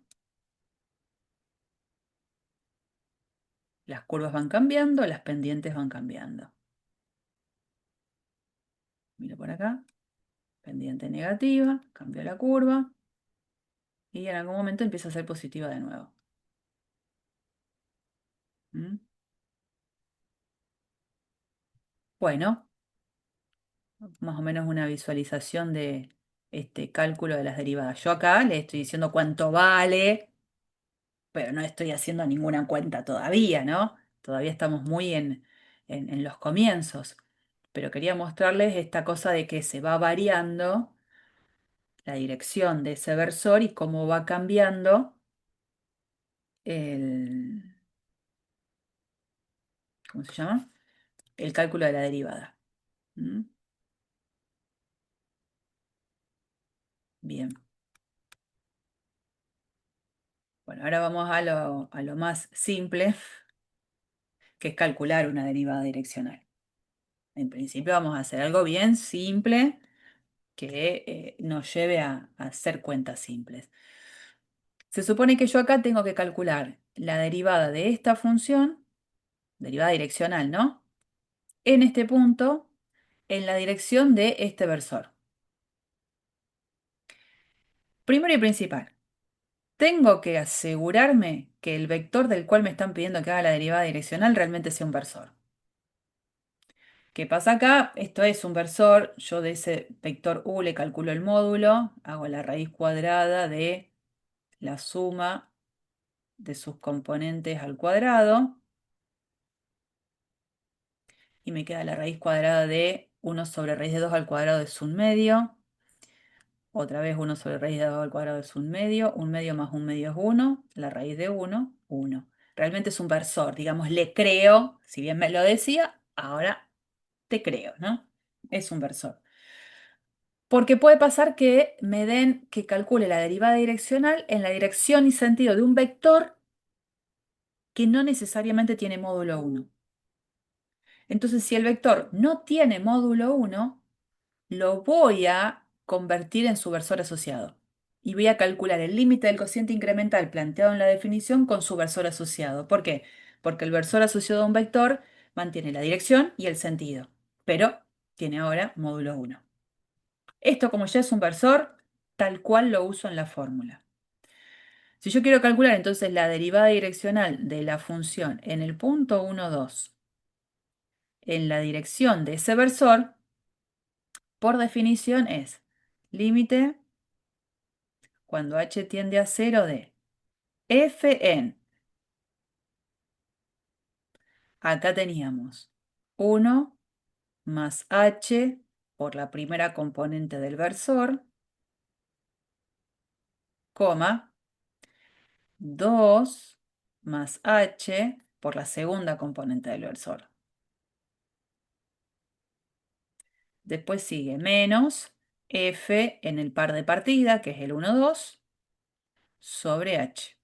Las curvas van cambiando, las pendientes van cambiando. Miro por acá. Pendiente negativa. Cambio la curva. Y en algún momento empieza a ser positiva de nuevo. ¿Mm? Bueno, más o menos una visualización de este cálculo de las derivadas. Yo acá le estoy diciendo cuánto vale, pero no estoy haciendo ninguna cuenta todavía, ¿no? Todavía estamos muy en los comienzos. Pero quería mostrarles esta cosa de que se va variando la dirección de ese versor y cómo va cambiando el, ¿cómo se llama? El cálculo de la derivada. ¿Mm? Bien. Bueno, ahora vamos a lo más simple, que es calcular una derivada direccional. En principio vamos a hacer algo bien simple que nos lleve a hacer cuentas simples. Se supone que yo acá tengo que calcular la derivada de esta función, derivada direccional, ¿no? En este punto, en la dirección de este versor. Primero y principal, tengo que asegurarme que el vector del cual me están pidiendo que haga la derivada direccional realmente sea un versor. ¿Qué pasa acá? Esto es un versor, yo de ese vector u le calculo el módulo, hago la raíz cuadrada de la suma de sus componentes al cuadrado y me queda la raíz cuadrada de 1 sobre raíz de 2 al cuadrado es 1/2. Otra vez 1 sobre raíz de 2 al cuadrado es 1/2 más 1/2 es 1, la raíz de 1, 1. Realmente es un versor, digamos, le creo, si bien me lo decía, ahora te creo, ¿no? Es un versor. Porque puede pasar que me den que calcule la derivada direccional en la dirección y sentido de un vector que no necesariamente tiene módulo 1. Entonces, si el vector no tiene módulo 1, lo voy a convertir en su versor asociado. Y voy a calcular el límite del cociente incremental planteado en la definición con su versor asociado. ¿Por qué? Porque el versor asociado a un vector mantiene la dirección y el sentido, pero tiene ahora módulo 1. Esto, como ya es un versor, tal cual lo uso en la fórmula. Si yo quiero calcular entonces la derivada direccional de la función en el punto 1, 2, en la dirección de ese versor, por definición es límite cuando h tiende a 0 de f en, acá teníamos 1 más h por la primera componente del versor, coma, 2 más h por la segunda componente del versor. Después sigue menos f en el par de partida, que es el 1, 2, sobre h.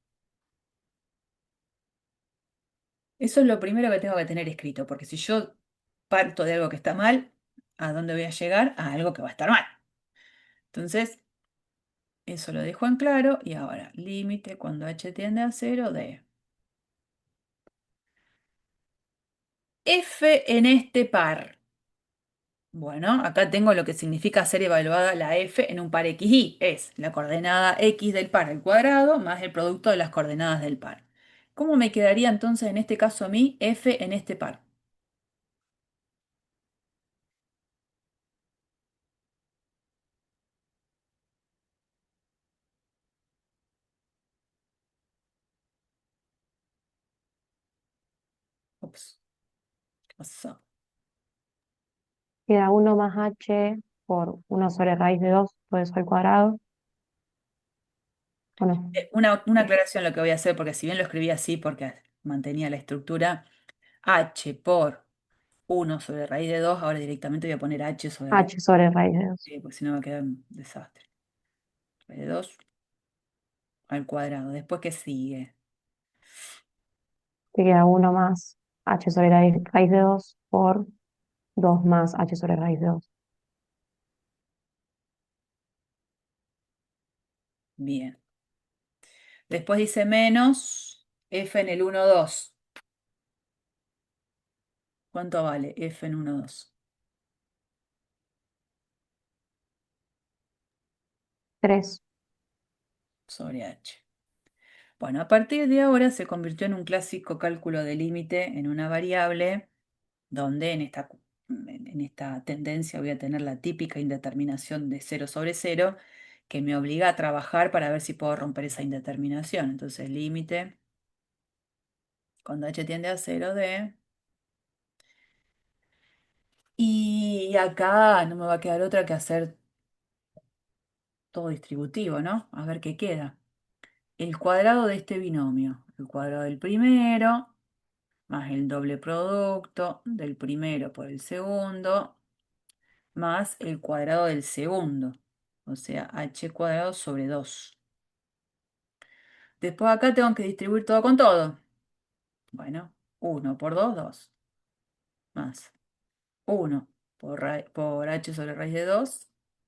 Eso es lo primero que tengo que tener escrito, porque si yo parto de algo que está mal, ¿a dónde voy a llegar? A algo que va a estar mal. Entonces, eso lo dejo en claro y ahora, límite cuando h tiende a 0 de f en este par. Bueno, acá tengo lo que significa ser evaluada la f en un par xy. Es la coordenada x del par al cuadrado más el producto de las coordenadas del par. ¿Cómo me quedaría entonces en este caso a mí f en este par? Ups, ¿qué pasó? Queda 1 más h por 1 sobre raíz de 2, todo eso al cuadrado. Bueno, Una aclaración lo que voy a hacer, porque si bien lo escribí así porque mantenía la estructura, h por 1 sobre raíz de 2, ahora directamente voy a poner h sobre raíz h sobre raíz de 2. de 2, porque si no va a quedar un desastre. Raíz de 2 al cuadrado. Después, ¿qué sigue? Te queda 1 más h sobre raíz de 2 por 2 más h sobre raíz de 2. Bien. Después dice menos f en el 1, 2. ¿Cuánto vale f en 1, 2? 3. Sobre h. Bueno, a partir de ahora se convirtió en un clásico cálculo de límite en una variable, donde en esta tendencia voy a tener la típica indeterminación de 0 sobre 0, que me obliga a trabajar para ver si puedo romper esa indeterminación. Entonces, límite, cuando h tiende a 0 de... Y acá no me va a quedar otra que hacer todo distributivo, ¿no? A ver qué queda. El cuadrado de este binomio, el cuadrado del primero, más el doble producto del primero por el segundo, más el cuadrado del segundo, o sea, h cuadrado sobre 2. Después acá tengo que distribuir todo con todo. Bueno, 1 por 2, 2, más 1 por h sobre raíz de 2,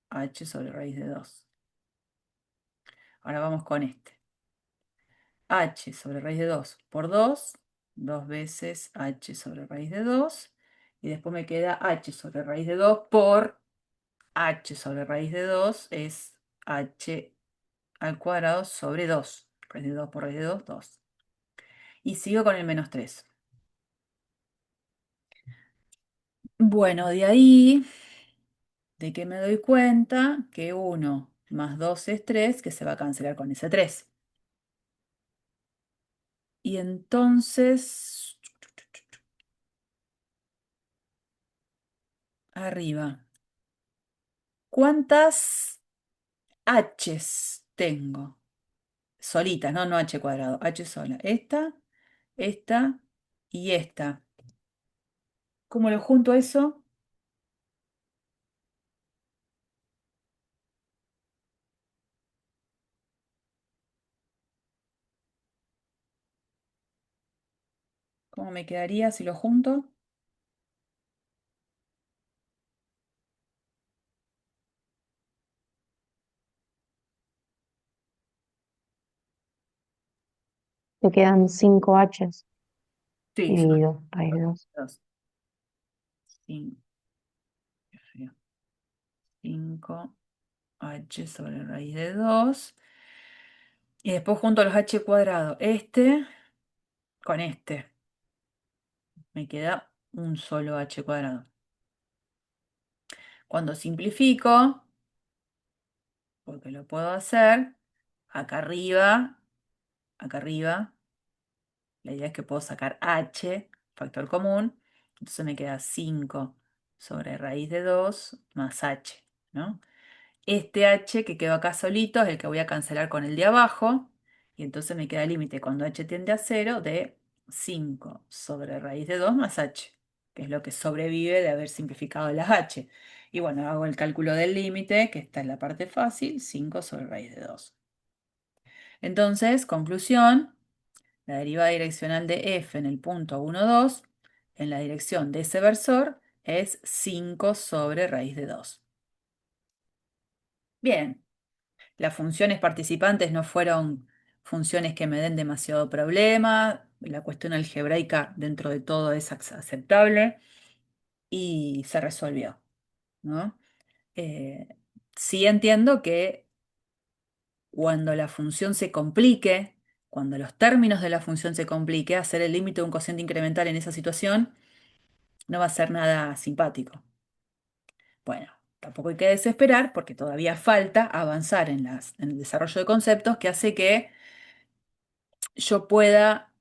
h sobre raíz de 2. Ahora vamos con este. H sobre raíz de 2 por 2, 2 veces h sobre raíz de 2, y después me queda h sobre raíz de 2 por h sobre raíz de 2 es h al cuadrado sobre 2. Raíz de 2 por raíz de 2, 2. Y sigo con el menos 3. Bueno, de ahí, de que me doy cuenta que 1 más 2 es 3, que se va a cancelar con ese 3. Y entonces, arriba, ¿cuántas h's tengo? Solitas, ¿no? No h cuadrado, h sola. Esta y esta. ¿Cómo lo junto eso? ¿Cómo me quedaría si lo junto? Te quedan 5 H's Sí, dividido, raíz de 2. 5 h sobre raíz de 2. Y después junto los h cuadrados. Este con este. Me queda un solo h cuadrado. Cuando simplifico, porque lo puedo hacer, acá arriba, la idea es que puedo sacar h, factor común, entonces me queda 5 sobre raíz de 2 más h, ¿no? Este h que quedó acá solito es el que voy a cancelar con el de abajo, y entonces me queda el límite cuando h tiende a 0 de 5 sobre raíz de 2 más h, que es lo que sobrevive de haber simplificado las h. Y bueno, hago el cálculo del límite, que está en la parte fácil, 5 sobre raíz de 2. Entonces, conclusión, la derivada direccional de f en el punto 1, 2, en la dirección de ese versor, es 5 sobre raíz de 2. Bien, las funciones participantes no fueron funciones que me den demasiado problema, la cuestión algebraica dentro de todo es aceptable y se resolvió, ¿no? Eh, sí entiendo que cuando la función se complique, cuando los términos de la función se complique, hacer el límite de un cociente incremental en esa situación no va a ser nada simpático. Bueno, tampoco hay que desesperar porque todavía falta avanzar en el desarrollo de conceptos que hace que yo pueda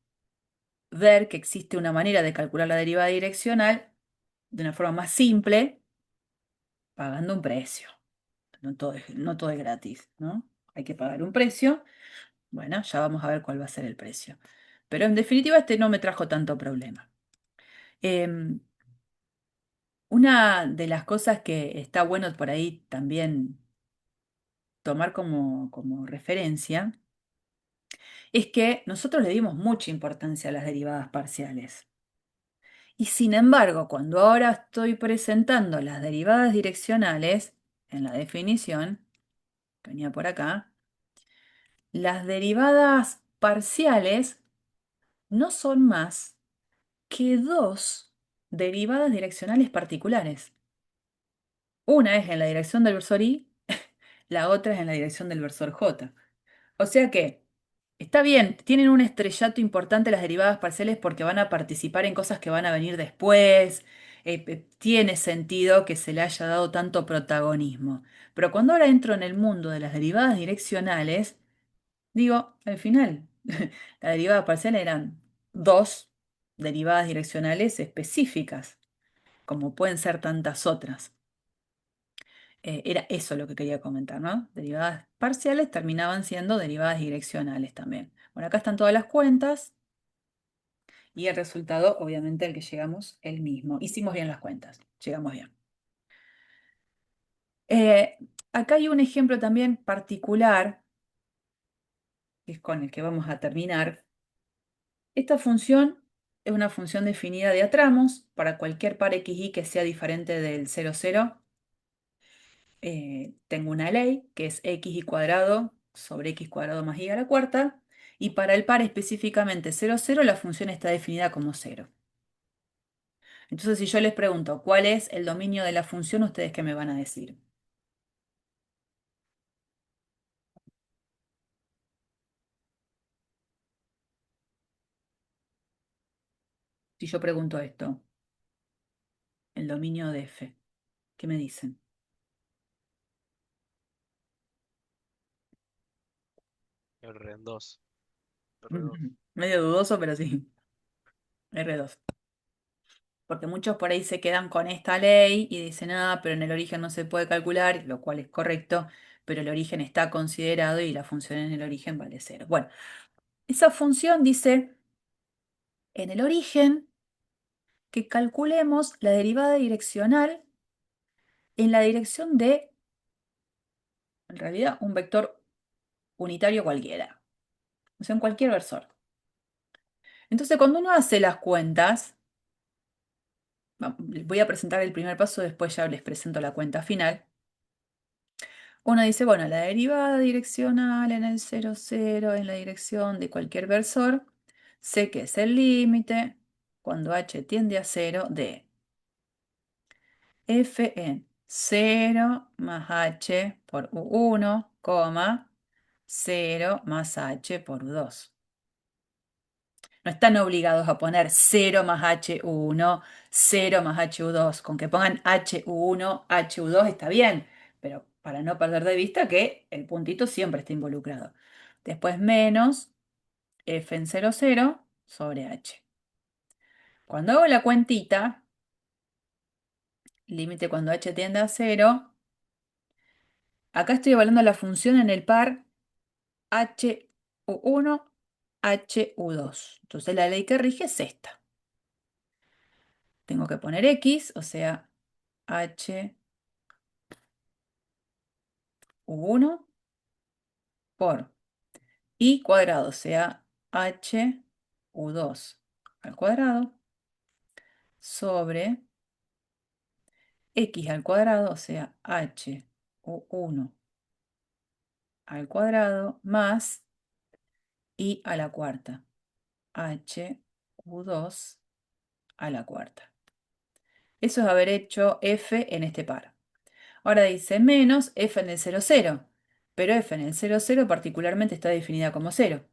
ver que existe una manera de calcular la derivada direccional de una forma más simple, pagando un precio. No todo es gratis, ¿no? Hay que pagar un precio. Bueno, ya vamos a ver cuál va a ser el precio. Pero en definitiva, este no me trajo tanto problema. Em, una de las cosas que está bueno por ahí también tomar como referencia es que nosotros le dimos mucha importancia a las derivadas parciales. Y sin embargo, cuando ahora estoy presentando las derivadas direccionales en la definición, que venía por acá, las derivadas parciales no son más que dos derivadas direccionales particulares. Una es en la dirección del versor y, la otra es en la dirección del versor j. O sea que está bien, tienen un estrellato importante las derivadas parciales porque van a participar en cosas que van a venir después. Tiene sentido que se le haya dado tanto protagonismo. Pero cuando ahora entro en el mundo de las derivadas direccionales, digo, al final, la derivada parcial eran dos derivadas direccionales específicas, como pueden ser tantas otras. Era eso lo que quería comentar, ¿no? Derivadas parciales terminaban siendo derivadas direccionales también. Bueno, acá están todas las cuentas y el resultado, obviamente, al que llegamos, el mismo. Hicimos bien las cuentas, llegamos bien. Eh, Acá hay un ejemplo también particular, que es con el que vamos a terminar. Esta función es una función definida de a tramos para cualquier par xy que sea diferente del 0, 0. Tengo una ley que es x cuadrado sobre x cuadrado más y a la cuarta, y para el par específicamente 0, 0, la función está definida como 0. Entonces, si yo les pregunto cuál es el dominio de la función, ¿ustedes qué me van a decir? Si yo pregunto esto, el dominio de f, ¿qué me dicen? R en 2. R2. Medio dudoso, pero sí, R2. Porque muchos por ahí se quedan con esta ley y dicen, ah, pero en el origen no se puede calcular, lo cual es correcto, pero el origen está considerado y la función en el origen vale cero. Bueno, esa función dice, en el origen, que calculemos la derivada direccional en la dirección de, en realidad, un vector unitario cualquiera, o sea, en cualquier versor. Entonces, cuando uno hace las cuentas, voy a presentar el primer paso, después ya les presento la cuenta final. Uno dice, bueno, la derivada direccional en el 0, 0, en la dirección de cualquier versor, sé que es el límite cuando h tiende a 0 de f en 0 más h por u1, coma, 0 más h por u2. No están obligados a poner 0 más HU1, 0 más HU2. Con que pongan HU1, HU2 está bien, pero para no perder de vista que el puntito siempre está involucrado. Después menos F en 0, 0 sobre H. Cuando hago la cuentita, límite cuando H tiende a 0, acá estoy evaluando la función en el par HU1, HU2. Entonces la ley que rige es esta. Tengo que poner X, o sea, HU1 por I cuadrado, o sea, HU2 al cuadrado sobre X al cuadrado, o sea, HU1 al cuadrado más I a la cuarta, HU2 a la cuarta. Eso es haber hecho F en este par. Ahora dice menos F en el 0, 0, pero F en el 0, 0 particularmente está definida como 0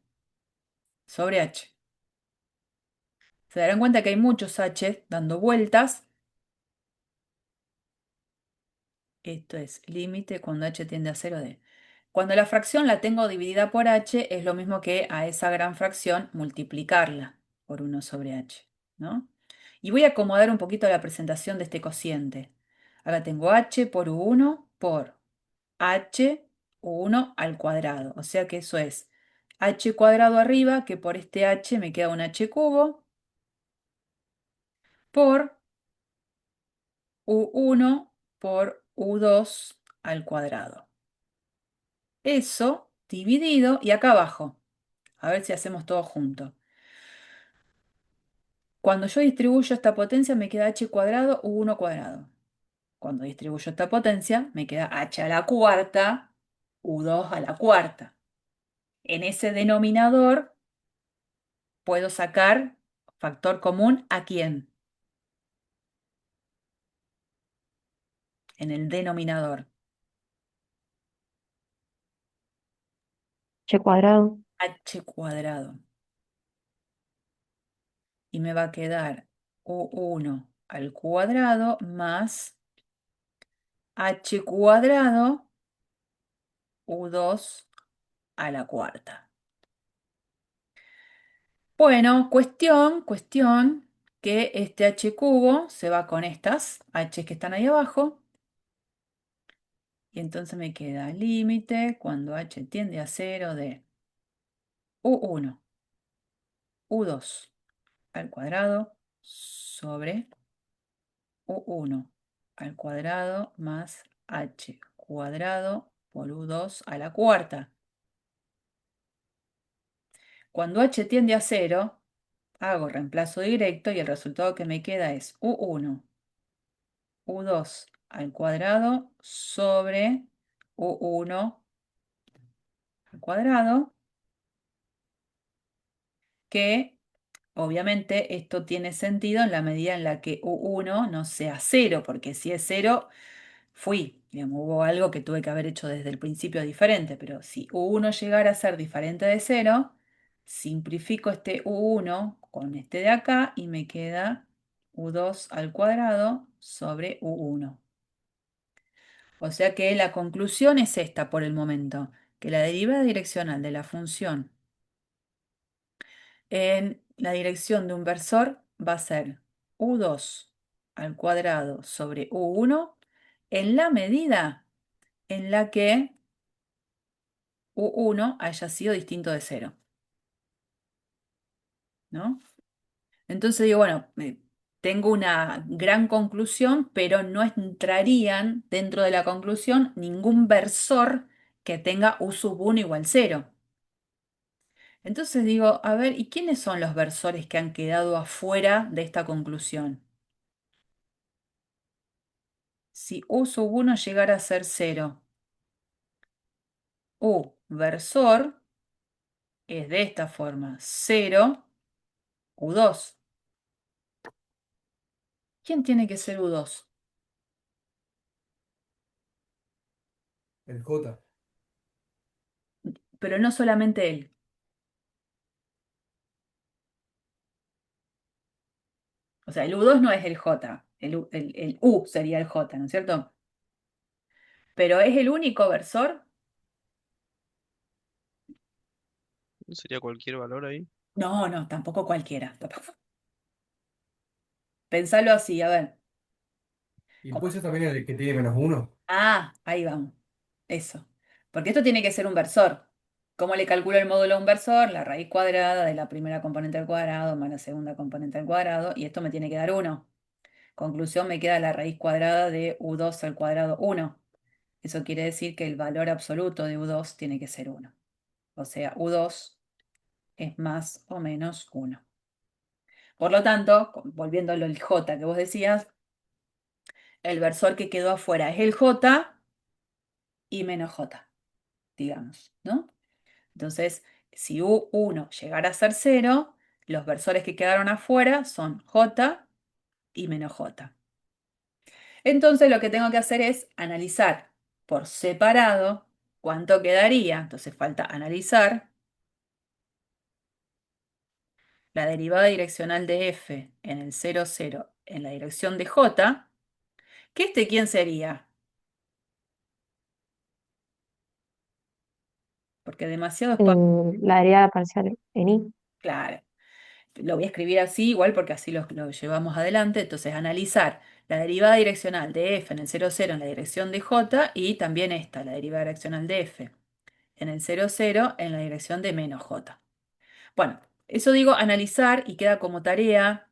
sobre H. Se darán cuenta que hay muchos H dando vueltas. Esto es límite cuando h tiende a 0 de. Cuando la fracción la tengo dividida por h, es lo mismo que a esa gran fracción multiplicarla por 1 sobre h, ¿no? Y voy a acomodar un poquito la presentación de este cociente. Acá tengo h por u1 por h u1 al cuadrado. O sea que eso es h cuadrado arriba, que por este h me queda un h cubo, por u1 por u2 al cuadrado. Eso dividido y acá abajo. A ver si hacemos todo junto. Cuando yo distribuyo esta potencia me queda h cuadrado u1 cuadrado. Cuando distribuyo esta potencia me queda h a la cuarta u2 a la cuarta. En ese denominador puedo sacar factor común ¿a quién? En el denominador. H cuadrado. H cuadrado. Y me va a quedar u1 al cuadrado más h cuadrado u2 a la cuarta. Bueno, cuestión que este h cubo se va con estas h que están ahí abajo. Y entonces me queda límite cuando h tiende a 0 de u1, u2 al cuadrado sobre u1 al cuadrado más h cuadrado por u2 a la cuarta. Cuando h tiende a 0, hago reemplazo directo y el resultado que me queda es u1, u2 al cuadrado sobre u1 al cuadrado, que obviamente esto tiene sentido en la medida en la que u1 no sea 0, porque si es 0, digamos, hubo algo que tuve que haber hecho desde el principio diferente, pero si u1 llegara a ser diferente de 0, simplifico este u1 con este de acá y me queda u2 al cuadrado sobre u1. O sea que la conclusión es esta por el momento, que la derivada direccional de la función En la dirección de un versor va a ser U2 al cuadrado sobre U1 en la medida en la que U1 haya sido distinto de cero, ¿no? Entonces digo, bueno, tengo una gran conclusión, pero no entrarían dentro de la conclusión ningún versor que tenga U sub 1 igual cero. Entonces digo, a ver, ¿y quiénes son los versores que han quedado afuera de esta conclusión? Si U sub 1 llegara a ser cero, U versor es de esta forma, 0, U2. ¿Quién tiene que ser U2? El J. Pero no solamente él. O sea, el U2 no es el J, el U sería el J, ¿no es cierto? Pero es el único versor. ¿No sería cualquier valor ahí? No, no, tampoco cualquiera. Pensalo así, a ver. Y Como- puede ser también el que tiene -1. Ah, ahí vamos. Eso. Porque esto tiene que ser un versor. ¿Cómo le calculo el módulo a un versor? La raíz cuadrada de la primera componente al cuadrado más la segunda componente al cuadrado. Y esto me tiene que dar 1. Conclusión, me queda la raíz cuadrada de U2 al cuadrado 1. Eso quiere decir que el valor absoluto de U2 tiene que ser 1. O sea, U2 es más o menos 1. Por lo tanto, volviendo al J que vos decías, el versor que quedó afuera es el J y menos J, digamos, ¿no? Entonces, si U1 llegara a ser 0, los versores que quedaron afuera son J y menos J. Entonces, lo que tengo que hacer es analizar por separado cuánto quedaría. Entonces, falta analizar la derivada direccional de f en el 0, 0 en la dirección de j, que ¿quién sería? Porque demasiado espacio. La derivada parcial en I. Claro, lo voy a escribir así, igual porque así lo llevamos adelante. Entonces, analizar la derivada direccional de f en el 0, 0 en la dirección de j y también esta, la derivada direccional de f en el 0, 0 en la dirección de menos j. Bueno, eso digo analizar y queda como tarea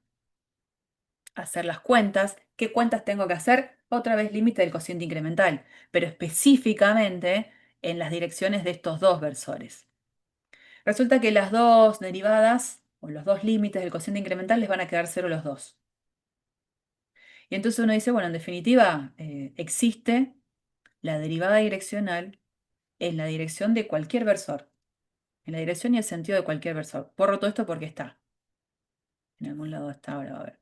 hacer las cuentas. ¿Qué cuentas tengo que hacer? Otra vez límite del cociente incremental, pero específicamente en las direcciones de estos dos versores. Resulta que las dos derivadas o los dos límites del cociente incremental les van a quedar cero los dos. Y entonces uno dice, bueno, en definitiva, existe la derivada direccional en la dirección de cualquier versor, en la dirección y el sentido de cualquier versor. Borro todo esto porque está. En algún lado está, ahora va a ver.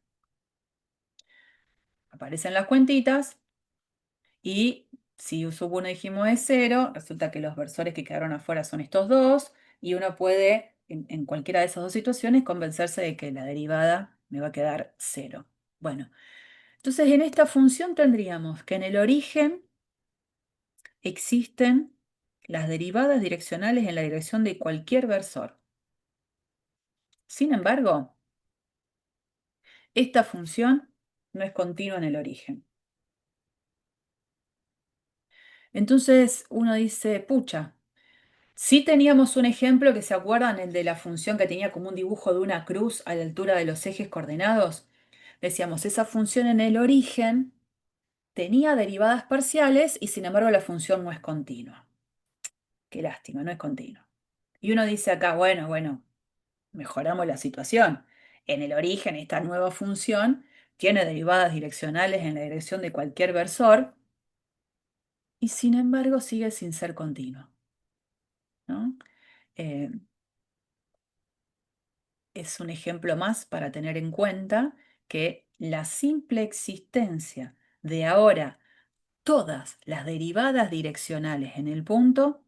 Aparecen las cuentitas. Y si U sub 1 dijimos es 0, resulta que los versores que quedaron afuera son estos dos, y uno puede, en cualquiera de esas dos situaciones, convencerse de que la derivada me va a quedar 0. Bueno, entonces en esta función tendríamos que en el origen existen las derivadas direccionales en la dirección de cualquier versor. Sin embargo, esta función no es continua en el origen. Entonces uno dice, pucha. Sí teníamos un ejemplo que se acuerdan, el de la función que tenía como un dibujo de una cruz a la altura de los ejes coordenados. Decíamos, esa función en el origen tenía derivadas parciales y sin embargo la función no es continua. Qué lástima, no es continua. Y uno dice acá, bueno, mejoramos la situación. En el origen esta nueva función tiene derivadas direccionales en la dirección de cualquier versor y sin embargo sigue sin ser continua, ¿no? Eh, es un ejemplo más para tener en cuenta que la simple existencia de ahora todas las derivadas direccionales en el punto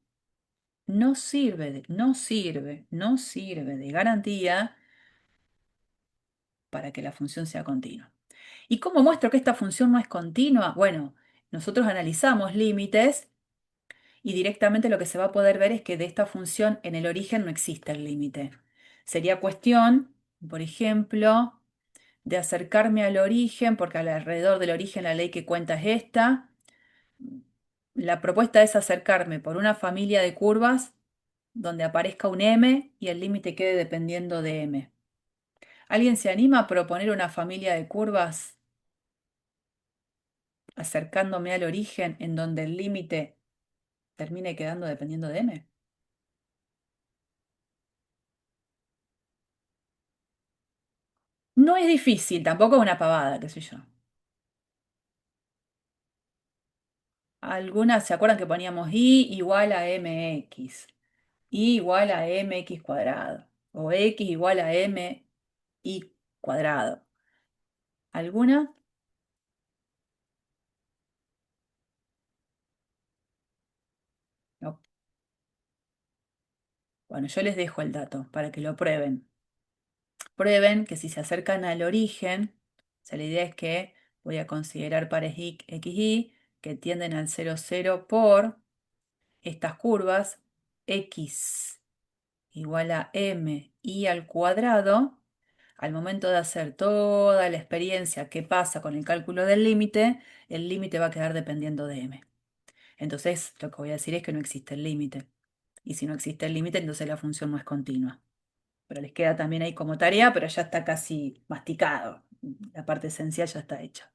no sirve de garantía para que la función sea continua. ¿Y cómo muestro que esta función no es continua? Bueno, nosotros analizamos límites y directamente lo que se va a poder ver es que de esta función en el origen no existe el límite. Sería cuestión, por ejemplo, de acercarme al origen, porque alrededor del origen la ley que cuenta es esta. La propuesta es acercarme por una familia de curvas donde aparezca un m y el límite quede dependiendo de m. ¿Alguien se anima a proponer una familia de curvas acercándome al origen en donde el límite termine quedando dependiendo de m? No es difícil, tampoco es una pavada, qué sé yo. Algunas se acuerdan que poníamos y igual a mx, y igual a mx cuadrado, o x igual a m y cuadrado. ¿Alguna? No. Bueno, yo les dejo el dato para que lo prueben. Prueben que si se acercan al origen, o sea, la idea es que voy a considerar pares xy que tienden al 0, 0 por estas curvas x igual a m y al cuadrado. Al momento de hacer toda la experiencia que pasa con el cálculo del límite, el límite va a quedar dependiendo de m. Entonces, lo que voy a decir es que no existe el límite. Y si no existe el límite, entonces la función no es continua. Pero les queda también ahí como tarea, pero ya está casi masticado. La parte esencial ya está hecha.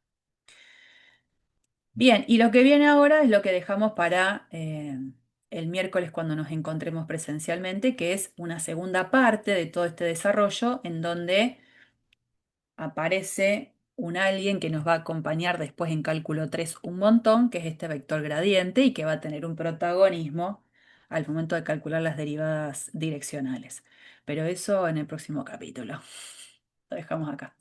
Bien, y lo que viene ahora es lo que dejamos para el miércoles cuando nos encontremos presencialmente, que es una segunda parte de todo este desarrollo en donde aparece un alguien que nos va a acompañar después en cálculo 3 un montón, que es este vector gradiente y que va a tener un protagonismo al momento de calcular las derivadas direccionales. Pero eso en el próximo capítulo. Lo dejamos acá.